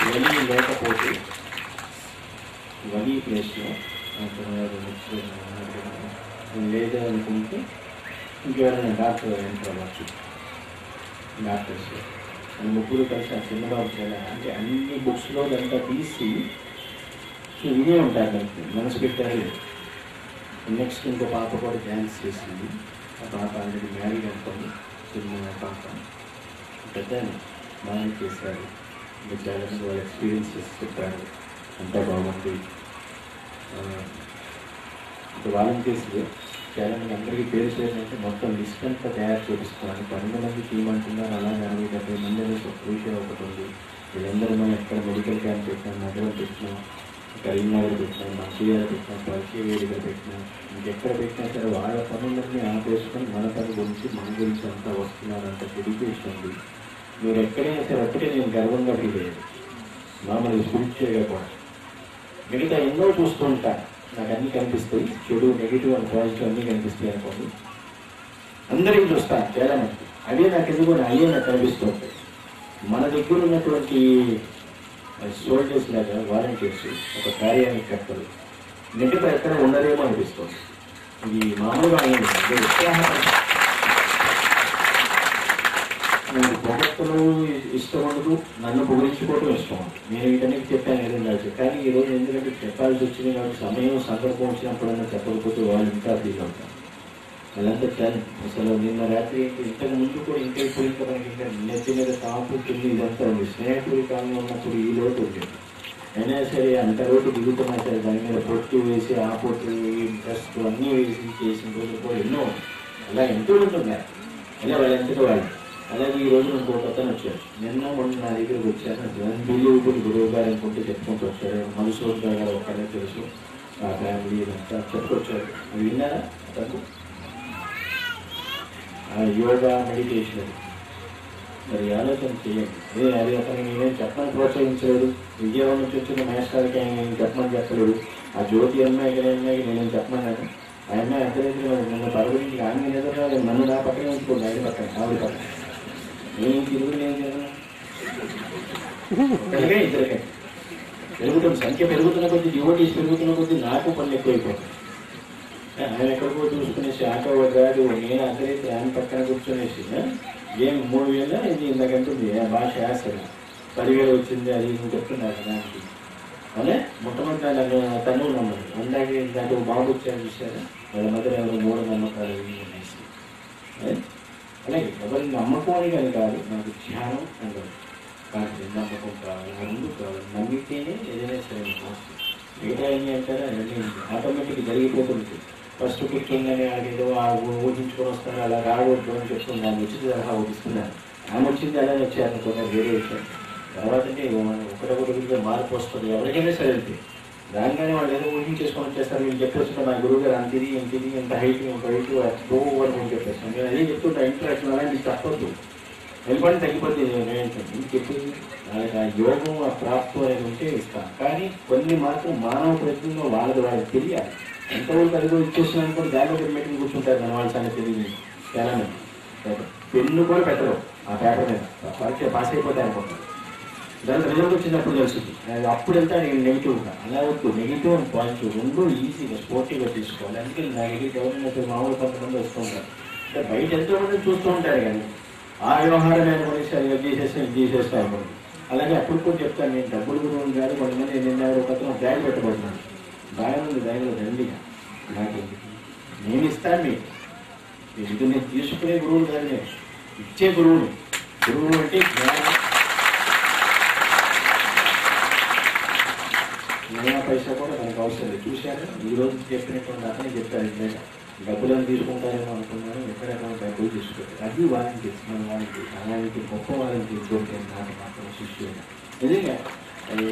వలి లేకపోతే వలి ప్లేస్లో లేదా అనుకుంటే ఇంకెవరైనా డాక్టర్ ఎంటర్ అవ్వచ్చు. డాక్టర్స్ ముగ్గురు కలిసి ఆ చిన్నబాబు చాలా అంటే అన్ని బుక్స్లో అంతా తీసి ఇదే ఉంటారు, దానికి మనసు పెట్టారు. నెక్స్ట్ ఇంకో పాప కూడా డ్యాన్స్ చేసింది. ఆ పాప ఆల్రెడీ మ్యారీడ్ అనుకోండి, చిన్న పాప. పెద్ద బాగా చేశారు. ఇంకా చాలామంది వాళ్ళ ఎక్స్పీరియన్సెస్ చెప్పారు, అంతా బాగుంది. ఇంకా వాలంటీర్స్ చాలామంది అందరికీ పేరు చేయాలంటే మొత్తం లిస్ట్ అంతా తయారు చేపిస్తున్నాను. 12 మంది టీం అంటున్నారు, అలాగే 60-70 మంది అనేది ఒక విషయం ఒకటి ఉంది. వీళ్ళందరూ మనం ఎక్కడ మెడికల్ క్యాంప్ పెట్టినాం, నగరం పెట్టినాం, కరీంనగర్ పెట్టినాం, మంచిర్యాల పెట్టినాం, పల్చివేడిగా పెట్టినాం, ఇంకెక్కడ పెట్టినా సరే వాళ్ళ పనులన్నీ ఆపేసుకొని మన పని గురించి మన గురించి అంతా వస్తున్నారంత డెడికేషన్ ఉంది. మీరు ఎక్కడైనా సరే ఒక్కటే నేను గర్వంగా ఫీల్ అయ్యాను, మామూలు స్పిరిచువల్గా కూడా. మిగతా ఎన్నో చూస్తూ ఉంటాను, నాకు అన్నీ కనిపిస్తాయి, చెడు నెగిటివ్ అండ్ పాజిటివ్ అన్నీ కనిపిస్తాయి అనుకోండి. అందరికీ చూస్తాను చాలా మంది, అదే నాకు ఎందుకు అయ్యే నాకు కనిపిస్తూ ఉంటాయి. మన దగ్గర ఉన్నటువంటి సోల్జర్స్ లాగా వాలంటీర్స్ ఒక కార్యానికి కర్తలు మిగతా ఎక్కడ ఉండరేమో అనిపిస్తుంది. ఇది మామూలుగా అయ్యింది. నాకు పొగట్టులు ఇష్టం ఉండదు, నన్ను పొగిడించుకోవడం ఇష్టం ఉండదు. నేను వీటన్నిటి చెప్పాను ఏదైనా, కానీ ఈరోజు ఎందుకంటే చెప్పాల్సి వచ్చింది కాబట్టి సమయం సందర్భం వచ్చినప్పుడన్నా చెప్పకపోతే వాళ్ళు ఇంకా ఫీల్ అవుతారు. అదంతా చాలా అసలు నిన్న రాత్రి ఇంతకు ముందు కూడా ఇంకా ఇప్పుడు ఇంకా మనకి ఇంకా నెత్తి మీద తాపు కింది ఇదంతా ఉంది. స్నేహితుడి కాలంలో ఉన్నప్పుడు ఈ లోటు ఉండేది. అయినా సరే అంత రోడ్డు దిగుతున్నా సరే దాని మీద పొట్టు వేసి ఆ పొట్టు డ్రెస్ అన్నీ వేసి చేసిన రోజులు కూడా ఎన్నో అలా ఎంతో ఉంటున్నారు. అలా వాళ్ళంతటా వాళ్ళు. అలాగే ఈ రోజు నాకు ఒక అతను వచ్చారు, నిన్న మొన్న నా దగ్గరికి వచ్చారు. అన్బిలీవబుల్ గురువు గారు అనుకుంటే చెప్పుకుంటూ వచ్చారు. మనసూర్ గారు ఒక్కనే తెలుసు, ఆ ఫ్యామిలీ అంతా చెప్పుకొచ్చారు. అది విన్నారా అతను? యోగా మెడిటేషన్ మరి ఆలోచన చేయండి. అది అతను నేనేం చెప్పమని ప్రోత్సహించలేదు, విజయవాడ నుంచి వచ్చిన మేస్టర్కి ఆయన చెప్పమని చెప్పలేదు. ఆ జ్యోతి అమ్మాయికి నేనేం చెప్పమన్నాను. ఆ అమ్మాయి అర్థమైతే నన్ను పరవరించి ఆమె ఎదురుగా నన్ను నా పక్కన ఉంచుకోండి, ఆయన పక్కన ఆవిడ పక్కన. నేను తిరుగుడు నేను ఒకరిగా ఇద్దరికే పెరుగుతుంది, సంఖ్య పెరుగుతున్న కొద్దీ, డివోటీస్ పెరుగుతున్న కొద్దీ నాకు పనులు ఎక్కువైపోతుంది. ఆయన ఎక్కడికో చూసుకునేసి ఆటో కాదు, నేను అర్థమైతే ఆయన పక్కన కూర్చునేసి ఏం 3000 ఇది ఇంతకంటుంది భాష యాసలు 10,000 వచ్చింది అది చెప్తున్నారు దానికి. అదే మొట్టమొదటి నన్ను తను నమ్మదు. అందాకే దాంట్లో బాబు వచ్చారు చూసారా, వాళ్ళ మధ్య ఎవరు 3 నమ్మకాలు అనేసి అలాగే ఎవరిని నమ్మకం అని కాదు, నాకు ధ్యానం అంటారు. నాకు నమ్మకం కావాలి, ఆ రెండు కావాలి. నమ్మితేనే ఏదైనా సరే వస్తుంది. మిగతా ఏమి అంటారా అవన్నీ ఆటోమేటిక్గా జరిగిపోతుంది. ఫస్ట్ కూర్చుందని ఏదో ఊహించుకొని వస్తాను, అలా రావద్దు అని చెప్తుంది. ఆమె వచ్చింది అలా ఊహిస్తున్నాను, ఆమె వచ్చింది అలా వచ్చాను కొన్ని వేరే విషయం. తర్వాత అంటే ఒకరికొకరిగా మార్పు వస్తుంది. ఎవరికైనా సరే వెళ్తే దానిగానే వాళ్ళు ఏదో ఊహించేసుకొని వచ్చేస్తారు. వీళ్ళు చెప్పేస్తుంటే మా గురువు గారు అంతిది ఇంటిది ఇంత హైట్ ఇంత హైట్ గో అని నేను చెప్పేస్తాను. నేను అదే చెప్తుంటా, ఇంట్రెక్షన్ అలాంటి తప్పద్దు, వెళ్ళిపోయి తగ్గిపోతుంది. నేను చెప్పింది వాళ్ళకి ఆ యోగం ఆ ప్రాప్తం అనేది ఉంటే ఇస్తాను. కానీ కొన్ని మాత్రం మానవ ప్రయత్నంలో వాళ్ళకి తెలియాలి. ఎంతవరకు అదిగో ఇచ్చేస్తున్నాను కూడా దానిలో మీటింగ్ కూర్చుంటారు మన వాళ్ళ సంగతి తెలియదు చాలా మంది. పెన్ను కూడా పెట్టరు ఆ పేపర్ మీద, పరీక్ష పాస్ అయిపోతే అనుకుంటారు. దాని రిజల్ట్ వచ్చినప్పుడు తెలుస్తుంది. అప్పుడు వెళ్తా నేను నెగిటివ్గా అలా వద్దు. నెగిటివ్ అండ్ పాజిటివ్ రెండు ఈజీగా స్పోర్టివ్గా తీసుకోవాలి. అందుకే నెగిటివ్ గవర్నమెంట్ మామూలు కొంతమంది వస్తూ ఉంటారు. అంటే బయట ఎంతో మంది చూస్తూ ఉంటారు, కానీ ఆ వ్యవహారం అనుకుని సరిగ్గా తీసేస్తాను అనుకోండి. అలాగే అప్పుడు కూడా చెప్తాను, నేను డబ్బులు గురువులు కాదు. కొంతమంది నిన్న ఒక బ్యాగ్ పెట్టబడుతున్నాను, బాగా ఉంది బ్యాగ్లో దండిగా నాకేంటి, నేను ఇస్తాను మీకు. ఇది నేను తీసుకునే గురువులు కాదు, నేను ఇచ్చే గురువుని. గురువు అంటే జ్ఞానం, నయా పైసా కూడా మనకు అవసరం లేదు. చూశాను ఈరోజు చెప్పినటువంటి అతనే చెప్పారు, ఇంట్లో డబ్బులను తీసుకుంటారేమో అనుకున్నాను, ఎక్కడెక్కడ డబ్బులు తీసుకుంటారు. అది వాలంటీర్స్, మన వాలంటీర్స్. అలాంటి గొప్ప వాలంటీర్స్ దొరికాను నాకు మాత్రం శిష్యులు. నిజంగా అది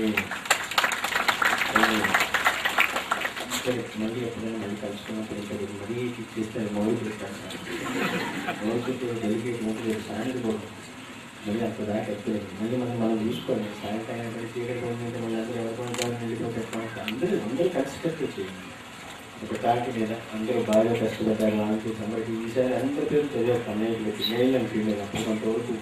మళ్ళీ ఎప్పుడైనా మళ్ళీ కలుసుకున్నప్పుడు ఇక్కడ మరీ చేస్తే మౌలు పెట్టాను. మౌలు పెట్టి డెలికేట్ మోటివేట్ సాయంత్రం కూడా మళ్ళీ అంత దాకా ఎక్కలేదు. మళ్ళీ మనం చూసుకోవాలి. సాయంకాలం చీకటి పోయిందంటే మళ్ళీ అందరూ ఎవరికొని వెళ్ళిపోతే అందరూ కలిసికట్టు చేయండి. ఒక తాటి మీద అందరూ బాగా కష్టపడ్డారు. వాళ్ళకి అందరికీ ఈసారి అందరి పేరు చదివారు. అన్నయ్యకి మేల్ అని ఫీల్ అప్పుడు కొంతవరకు